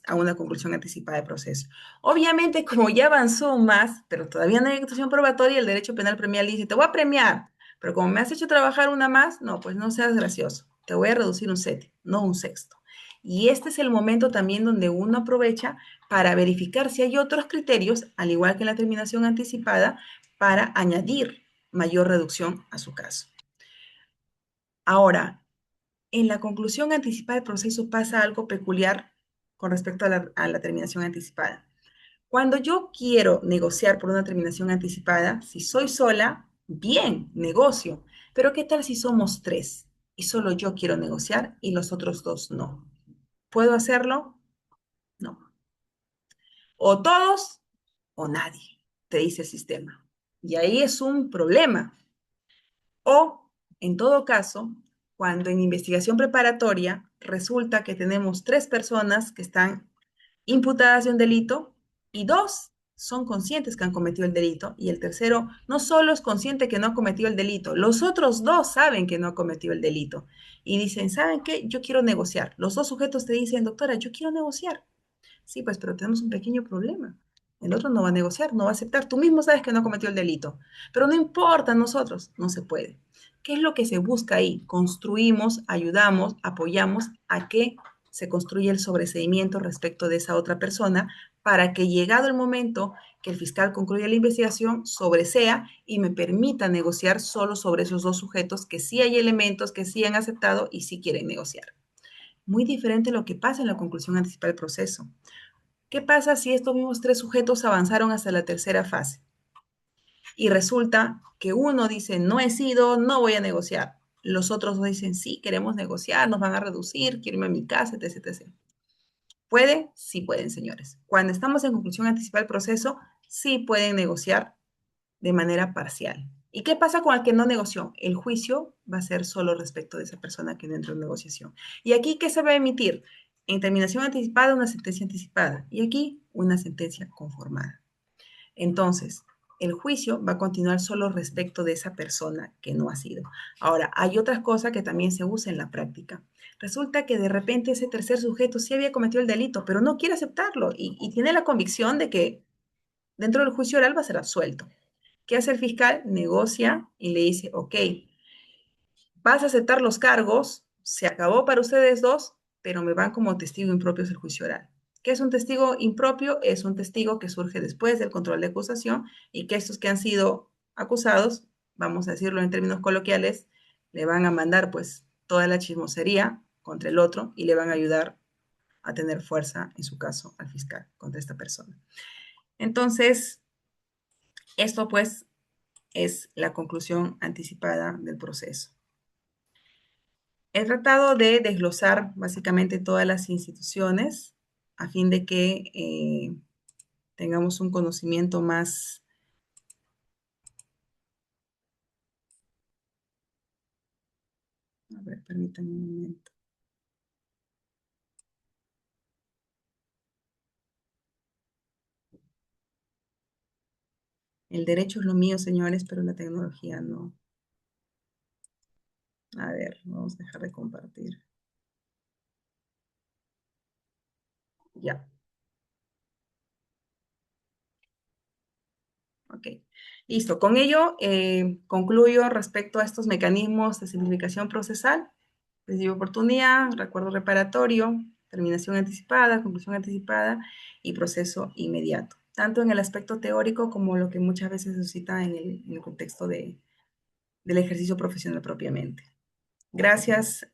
a una conclusión anticipada de proceso. Obviamente, como ya avanzó más, pero todavía no hay actuación probatoria, el derecho penal premial dice, te voy a premiar, pero como me has hecho trabajar una más, no, pues no seas gracioso, te voy a reducir un séptimo, no un sexto. Y este es el momento también donde uno aprovecha para verificar si hay otros criterios, al igual que en la terminación anticipada, para añadir mayor reducción a su caso. Ahora, en la conclusión anticipada del proceso pasa algo peculiar con respecto a la terminación anticipada. Cuando yo quiero negociar por una terminación anticipada, si soy sola, bien, negocio. Pero ¿qué tal si somos 3 y solo yo quiero negociar y los otros 2 no? ¿Puedo hacerlo? No. O todos o nadie, te dice el sistema. Y ahí es un problema. O, en todo caso, cuando en investigación preparatoria resulta que tenemos 3 personas que están imputadas de un delito y 2 son conscientes que han cometido el delito y el tercero no solo es consciente que no ha cometido el delito, los otros 2 saben que no ha cometido el delito y dicen, ¿saben qué? Yo quiero negociar. Los 2 sujetos te dicen, doctora, yo quiero negociar. Sí, pues, pero tenemos un pequeño problema. El otro no va a negociar, no va a aceptar. Tú mismo sabes que no cometió el delito, pero no importa nosotros, no se puede. ¿Qué es lo que se busca ahí? Construimos, ayudamos, apoyamos a que se construya el sobreseimiento respecto de esa otra persona para que llegado el momento que el fiscal concluya la investigación, sobresea y me permita negociar solo sobre esos 2 sujetos que sí hay elementos, que sí han aceptado y sí quieren negociar. Muy diferente a lo que pasa en la conclusión anticipada del proceso. ¿Qué pasa si estos mismos 3 sujetos avanzaron hasta la tercera fase? Y resulta que uno dice, no he sido, no voy a negociar. Los otros dicen, sí, queremos negociar, nos van a reducir, quiero irme a mi casa, etc, etc. ¿Pueden? Sí pueden, señores. Cuando estamos en conclusión anticipada del proceso, sí pueden negociar de manera parcial. ¿Y qué pasa con el que no negoció? El juicio va a ser solo respecto de esa persona que no entró en negociación. ¿Y aquí qué se va a emitir? En terminación anticipada, una sentencia anticipada. Y aquí, una sentencia conformada. Entonces, el juicio va a continuar solo respecto de esa persona que no ha sido. Ahora, hay otras cosas que también se usa en la práctica. Resulta que de repente ese tercer sujeto sí había cometido el delito, pero no quiere aceptarlo y tiene la convicción de que dentro del juicio oral va a ser absuelto. ¿Qué hace el fiscal? Negocia y le dice, ok, vas a aceptar los cargos, se acabó para ustedes 2, pero me van como testigo impropios el juicio oral. ¿Qué es un testigo impropio? Es un testigo que surge después del control de acusación y que estos que han sido acusados, vamos a decirlo en términos coloquiales, le van a mandar pues toda la chismosería contra el otro y le van a ayudar a tener fuerza, en su caso, al fiscal contra esta persona. Entonces, esto pues es la conclusión anticipada del proceso. He tratado de desglosar básicamente todas las instituciones a fin de que tengamos un conocimiento más. A ver, permítanme un momento. El derecho es lo mío, señores, pero la tecnología no. A ver, vamos a dejar de compartir. Ya. Ok. Listo. Con ello concluyo respecto a estos mecanismos de simplificación procesal. Principio de oportunidad, recuerdo reparatorio, terminación anticipada, conclusión anticipada y proceso inmediato. Tanto en el aspecto teórico como lo que muchas veces se suscita en el contexto del ejercicio profesional propiamente. Gracias,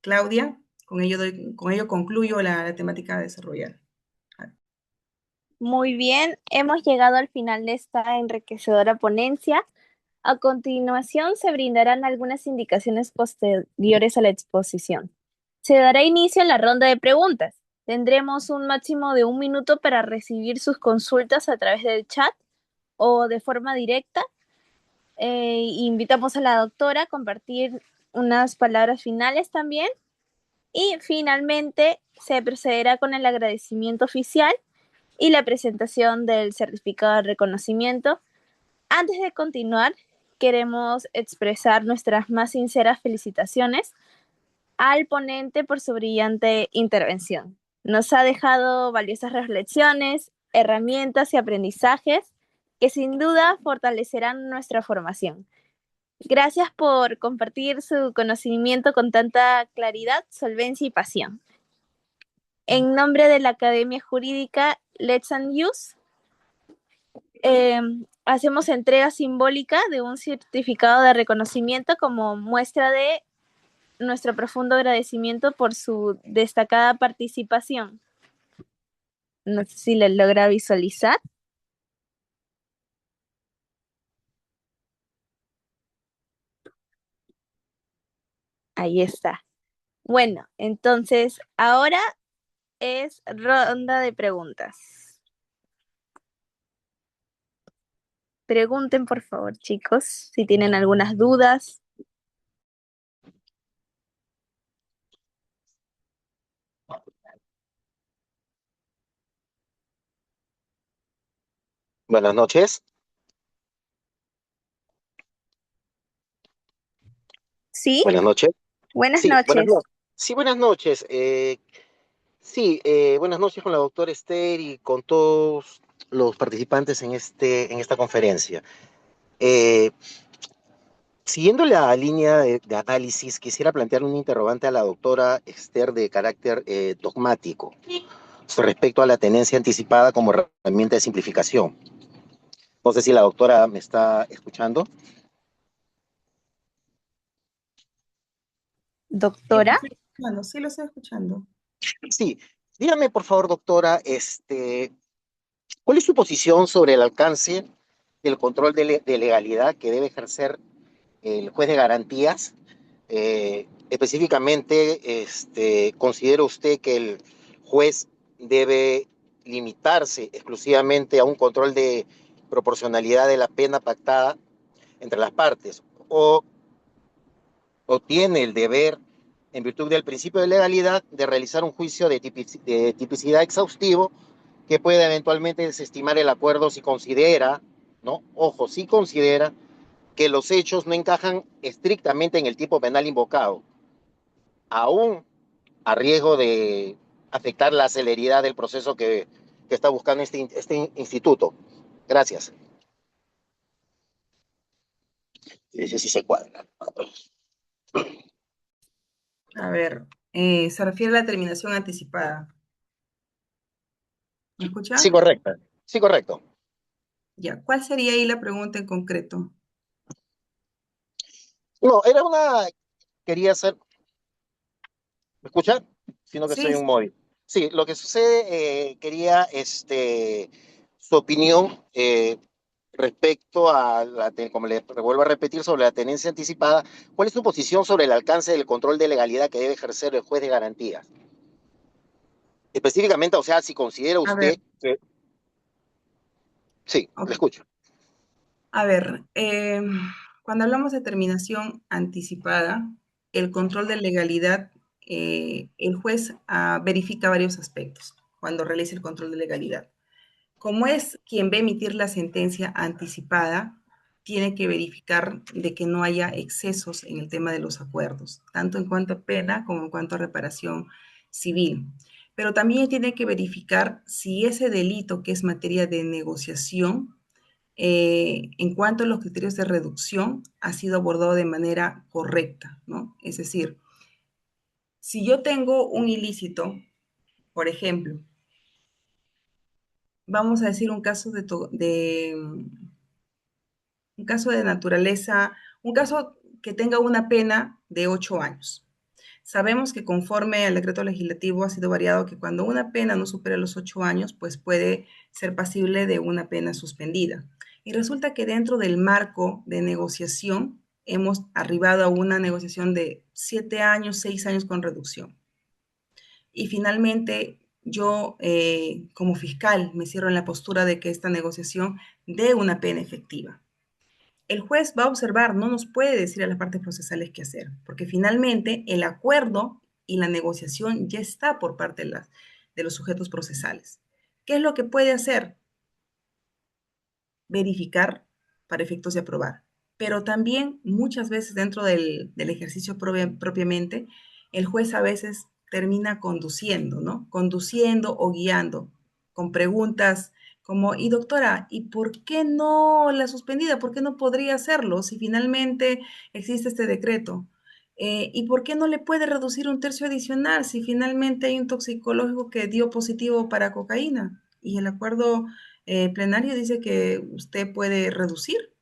Claudia. Con ello concluyo la temática a desarrollar. Muy bien, hemos llegado al final de esta enriquecedora ponencia. A continuación se brindarán algunas indicaciones posteriores a la exposición. Se dará inicio a la ronda de preguntas. Tendremos un máximo de 1 minuto para recibir sus consultas a través del chat o de forma directa. Invitamos a la doctora a compartir unas palabras finales también. Y finalmente se procederá con el agradecimiento oficial y la presentación del certificado de reconocimiento. Antes de continuar, queremos expresar nuestras más sinceras felicitaciones al ponente por su brillante intervención. Nos ha dejado valiosas reflexiones, herramientas y aprendizajes que sin duda fortalecerán nuestra formación. Gracias por compartir su conocimiento con tanta claridad, solvencia y pasión. En nombre de la Academia Jurídica Let's and Use, hacemos entrega simbólica de un certificado de reconocimiento como muestra de nuestro profundo agradecimiento por su destacada participación. No sé si lo logra visualizar. Ahí está. Bueno, entonces ahora es ronda de preguntas. Pregunten, por favor, chicos, si tienen algunas dudas. Buenas noches. ¿Sí? Buenas noches. Buenas Sí, buenas noches. noches. Sí, buenas noches. Buenas noches con la doctora Esther y con todos los participantes en esta conferencia. Eh, Siguiendo la línea de análisis, quisiera plantear un interrogante a la doctora Esther de carácter dogmático respecto a la tenencia anticipada como herramienta de simplificación. No sé si la doctora me está escuchando. Sí, Doctora. sí lo estoy escuchando. Sí, dígame por favor, doctora, ¿cuál es su posición sobre el alcance del control de legalidad que debe ejercer el juez de garantías? Específicamente, ¿considera usted que el juez debe limitarse exclusivamente a un control de proporcionalidad de la pena pactada entre las partes? ¿O tiene el deber, en virtud del principio de legalidad, de realizar un juicio de tipicidad exhaustivo que pueda eventualmente desestimar el acuerdo si considera, ¿no? Ojo, si considera que los hechos no encajan estrictamente en el tipo penal invocado, aún a riesgo de afectar la celeridad del proceso que está buscando este instituto? Gracias. Ese sí se cuadra. A ver, se refiere a la terminación anticipada. ¿Me Sí, escucha? correcto. Sí, correcto. Ya, ¿cuál sería ahí la pregunta en concreto? No, quería hacer, ¿me escucha? Sino que soy Sí, un móvil. Sí, lo que sucede, quería su opinión respecto a como le vuelvo a repetir, sobre la tenencia anticipada. ¿Cuál es su posición sobre el alcance del control de legalidad que debe ejercer el juez de garantías? Específicamente, o sea, si considera a ver, usted que... Sí, le Ok. escucho. A ver, cuando hablamos de terminación anticipada, el control de legalidad, el juez verifica varios aspectos cuando realiza el control de legalidad. Como es quien va a emitir la sentencia anticipada, tiene que verificar de que no haya excesos en el tema de los acuerdos, tanto en cuanto a pena como en cuanto a reparación civil. Pero también tiene que verificar si ese delito que es materia de negociación, en cuanto a los criterios de reducción, ha sido abordado de manera correcta, ¿no? Es decir, si yo tengo un ilícito, por ejemplo, vamos a decir un caso de naturaleza, un caso que tenga una pena de 8 años. Sabemos que conforme al decreto legislativo ha sido variado que cuando una pena no supera los 8 años, pues puede ser pasible de una pena suspendida. Y resulta que dentro del marco de negociación hemos arribado a una negociación de 7 años, 6 años con reducción. Y finalmente yo, como fiscal, me cierro en la postura de que esta negociación dé una pena efectiva. El juez va a observar, no nos puede decir a las partes procesales qué hacer, porque finalmente el acuerdo y la negociación ya está por parte de los sujetos procesales. ¿Qué es lo que puede hacer? Verificar para efectos de aprobar. Pero también muchas veces dentro del ejercicio propiamente, el juez a veces termina conduciendo, ¿no? Conduciendo o guiando con preguntas como, y doctora, ¿y por qué no la suspendida? ¿Por qué no podría hacerlo si finalmente existe este decreto? ¿Y por qué no le puede reducir un tercio adicional si finalmente hay un toxicológico que dio positivo para cocaína? Y el acuerdo plenario dice que usted puede reducir,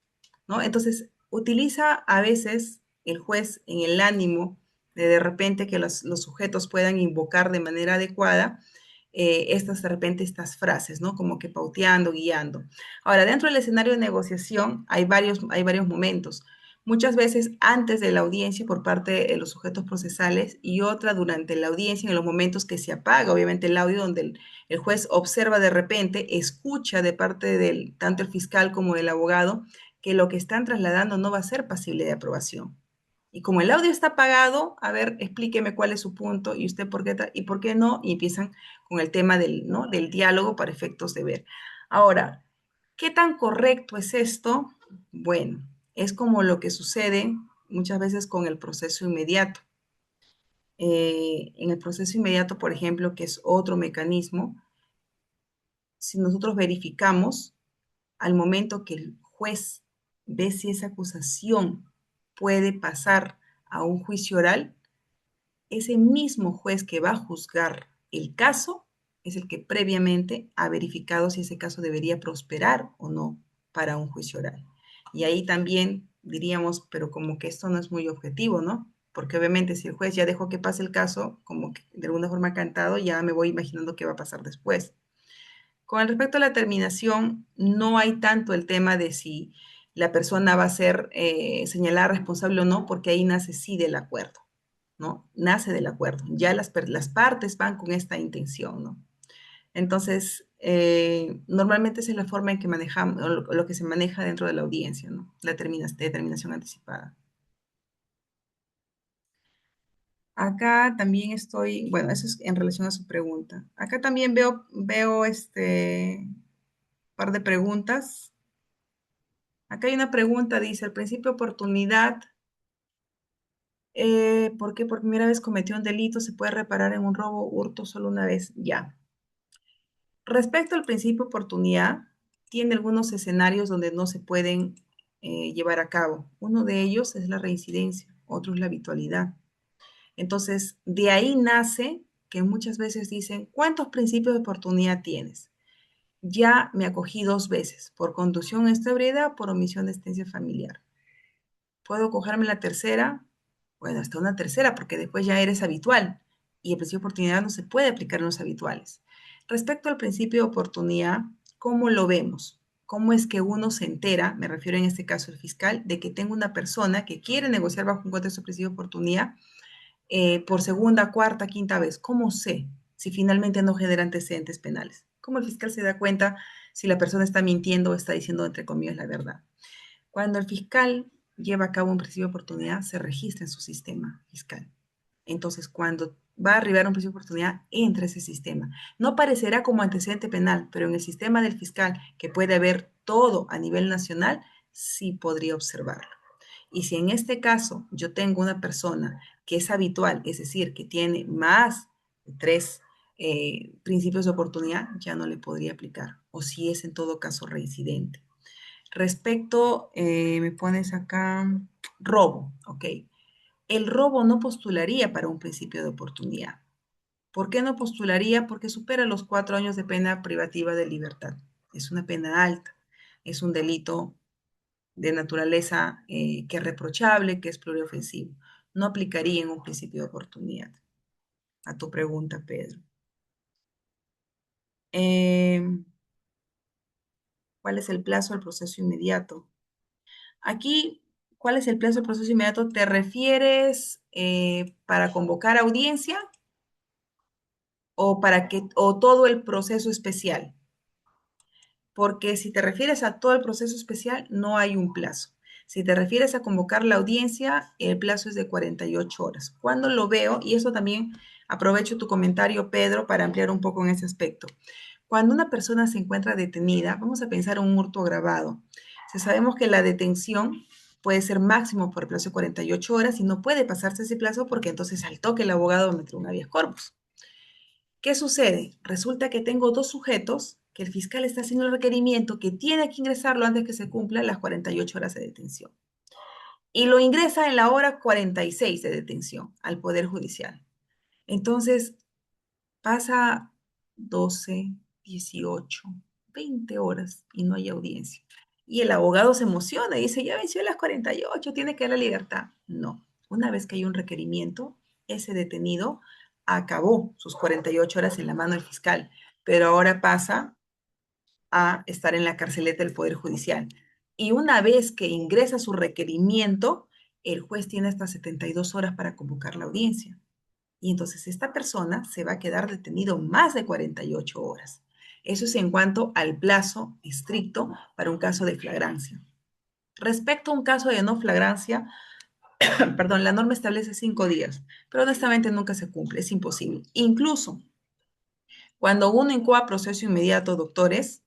¿no? Entonces, utiliza a veces el juez en el ánimo de repente que los sujetos puedan invocar de manera adecuada de repente estas frases, ¿no? Como que pauteando, guiando. Ahora, dentro del escenario de negociación hay varios momentos. Muchas veces antes de la audiencia por parte de los sujetos procesales y otra durante la audiencia en los momentos que se apaga, obviamente, el audio donde el juez observa de repente, escucha de parte del tanto el fiscal como del abogado que lo que están trasladando no va a ser pasible de aprobación. Y como el audio está apagado, a ver, explíqueme cuál es su punto y usted por qué no, y empiezan con el tema ¿no? del diálogo para efectos de ver. Ahora, ¿qué tan correcto es esto? Bueno, es como lo que sucede muchas veces con el proceso inmediato. En el proceso inmediato, por ejemplo, que es otro mecanismo, si nosotros verificamos al momento que el juez ve si esa acusación puede pasar a un juicio oral, ese mismo juez que va a juzgar el caso es el que previamente ha verificado si ese caso debería prosperar o no para un juicio oral. Y ahí también diríamos, pero como que esto no es muy objetivo, ¿no? Porque obviamente si el juez ya dejó que pase el caso, como que de alguna forma cantado, ya me voy imaginando qué va a pasar después. Con respecto a la terminación, no hay tanto el tema de si la persona va a ser señalada responsable o no, porque ahí nace sí del acuerdo, ¿no? Nace del acuerdo. Ya las partes van con esta intención, ¿no? Entonces, normalmente esa es la forma en que manejamos, o lo que se maneja dentro de la audiencia, ¿no? La determinación anticipada. Acá también estoy, bueno, eso es en relación a su pregunta. Acá también veo par de preguntas. Acá hay una pregunta, dice, el principio de oportunidad, ¿por qué por primera vez cometió un delito se puede reparar en un robo, hurto solo una vez? Ya. Respecto al principio de oportunidad, tiene algunos escenarios donde no se pueden llevar a cabo. Uno de ellos es la reincidencia, otro es la habitualidad. Entonces, de ahí nace que muchas veces dicen, ¿cuántos principios de oportunidad tienes? Ya me acogí 2 veces, por conducción en esta ebriedad, por omisión de asistencia familiar. ¿Puedo cogerme la tercera? Bueno, hasta una tercera, porque después ya eres habitual y el principio de oportunidad no se puede aplicar en los habituales. Respecto al principio de oportunidad, ¿cómo lo vemos? ¿Cómo es que uno se entera, me refiero en este caso al fiscal, de que tengo una persona que quiere negociar bajo un contexto de principio de oportunidad por segunda, cuarta, quinta vez? ¿Cómo sé si finalmente no genera antecedentes penales. ¿Cómo el fiscal se da cuenta si la persona está mintiendo o está diciendo, entre comillas, la verdad? Cuando el fiscal lleva a cabo un principio de oportunidad, se registra en su sistema fiscal. Entonces, cuando va a arribar un principio de oportunidad, entra ese sistema. No aparecerá como antecedente penal, pero en el sistema del fiscal, que puede haber todo a nivel nacional, sí podría observarlo. Y si en este caso yo tengo una persona que es habitual, es decir, que tiene más de 3 principios de oportunidad, ya no le podría aplicar. O si es en todo caso reincidente. Respecto, me pones acá, robo, ¿ok? El robo no postularía para un principio de oportunidad. ¿Por qué no postularía? Porque supera los 4 años de pena privativa de libertad. Es una pena alta, es un delito de naturaleza que es reprochable, que es pluriofensivo. No aplicaría en un principio de oportunidad. A tu pregunta, Pedro. ¿Cuál es el plazo del proceso inmediato? Aquí, ¿cuál es el plazo del proceso inmediato? ¿Te refieres para convocar audiencia o todo el proceso especial? Porque si te refieres a todo el proceso especial, no hay un plazo. Si te refieres a convocar la audiencia, el plazo es de 48 horas. Cuando lo veo, y eso también aprovecho tu comentario, Pedro, para ampliar un poco en ese aspecto. Cuando una persona se encuentra detenida, vamos a pensar en un hurto agravado. Si sabemos que la detención puede ser máximo por el plazo de 48 horas y no puede pasarse ese plazo porque entonces al toque el abogado va a meter un habeas corpus. ¿Qué sucede? Resulta que tengo 2 sujetos que el fiscal está haciendo el requerimiento que tiene que ingresarlo antes que se cumplan las 48 horas de detención. Y lo ingresa en la hora 46 de detención al Poder Judicial. Entonces, pasa 12, 18, 20 horas y no hay audiencia. Y el abogado se emociona y dice, ya venció las 48, tiene que dar la libertad. No, una vez que hay un requerimiento, ese detenido acabó sus 48 horas en la mano del fiscal, pero ahora pasa a estar en la carceleta del Poder Judicial. Y una vez que ingresa su requerimiento, el juez tiene hasta 72 horas para convocar la audiencia. Y entonces esta persona se va a quedar detenido más de 48 horas. Eso es en cuanto al plazo estricto para un caso de flagrancia. Respecto a un caso de no flagrancia, perdón, la norma establece 5 días, pero honestamente nunca se cumple, es imposible. Incluso cuando uno incoa proceso inmediato, doctores,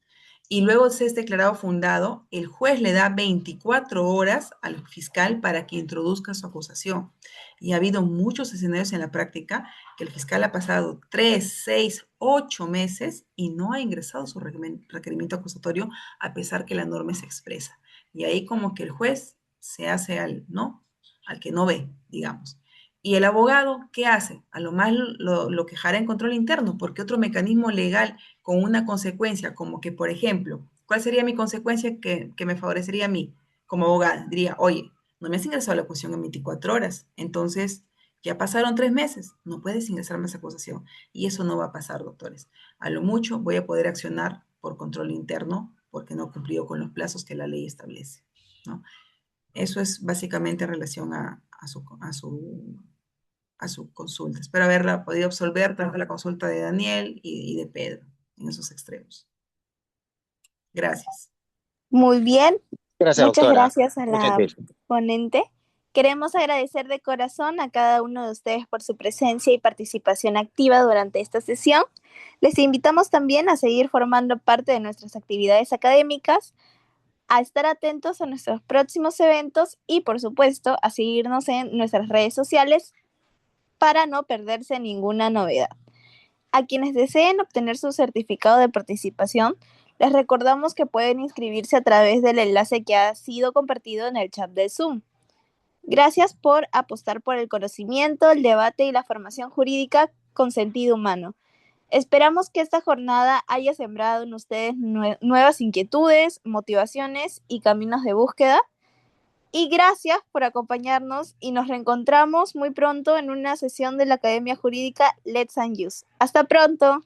y luego se es declarado fundado, el juez le da 24 horas al fiscal para que introduzca su acusación. Y ha habido muchos escenarios en la práctica que el fiscal ha pasado 3, 6, 8 meses y no ha ingresado su requerimiento acusatorio a pesar que la norma se expresa. Y ahí como que el juez se hace al que no ve, digamos. ¿Y el abogado qué hace? A lo más lo quejará en control interno, porque otro mecanismo legal con una consecuencia, como que, por ejemplo, ¿cuál sería mi consecuencia que me favorecería a mí como abogada? Diría, oye, no me has ingresado la acusación en 24 horas, entonces ya pasaron 3 meses, no puedes ingresar más acusación. Y eso no va a pasar, doctores. A lo mucho voy a poder accionar por control interno porque no he cumplido con los plazos que la ley establece, ¿no? Eso es básicamente en relación a su consulta. Espero haberla podido absolver tanto la consulta de Daniel y de Pedro en esos extremos. Gracias. Muy bien, Gracias, muchas doctora. gracias a Muy la gentil. ponente. Queremos agradecer de corazón a cada uno de ustedes por su presencia y participación activa durante esta sesión. Les invitamos también a seguir formando parte de nuestras actividades académicas, a estar atentos a nuestros próximos eventos y, por supuesto, a seguirnos en nuestras redes sociales para no perderse ninguna novedad. A quienes deseen obtener su certificado de participación, les recordamos que pueden inscribirse a través del enlace que ha sido compartido en el chat de Zoom. Gracias por apostar por el conocimiento, el debate y la formación jurídica con sentido humano. Esperamos que esta jornada haya sembrado en ustedes nuevas inquietudes, motivaciones y caminos de búsqueda. Y gracias por acompañarnos y nos reencontramos muy pronto en una sesión de la Academia Jurídica Let's and Use. Hasta pronto.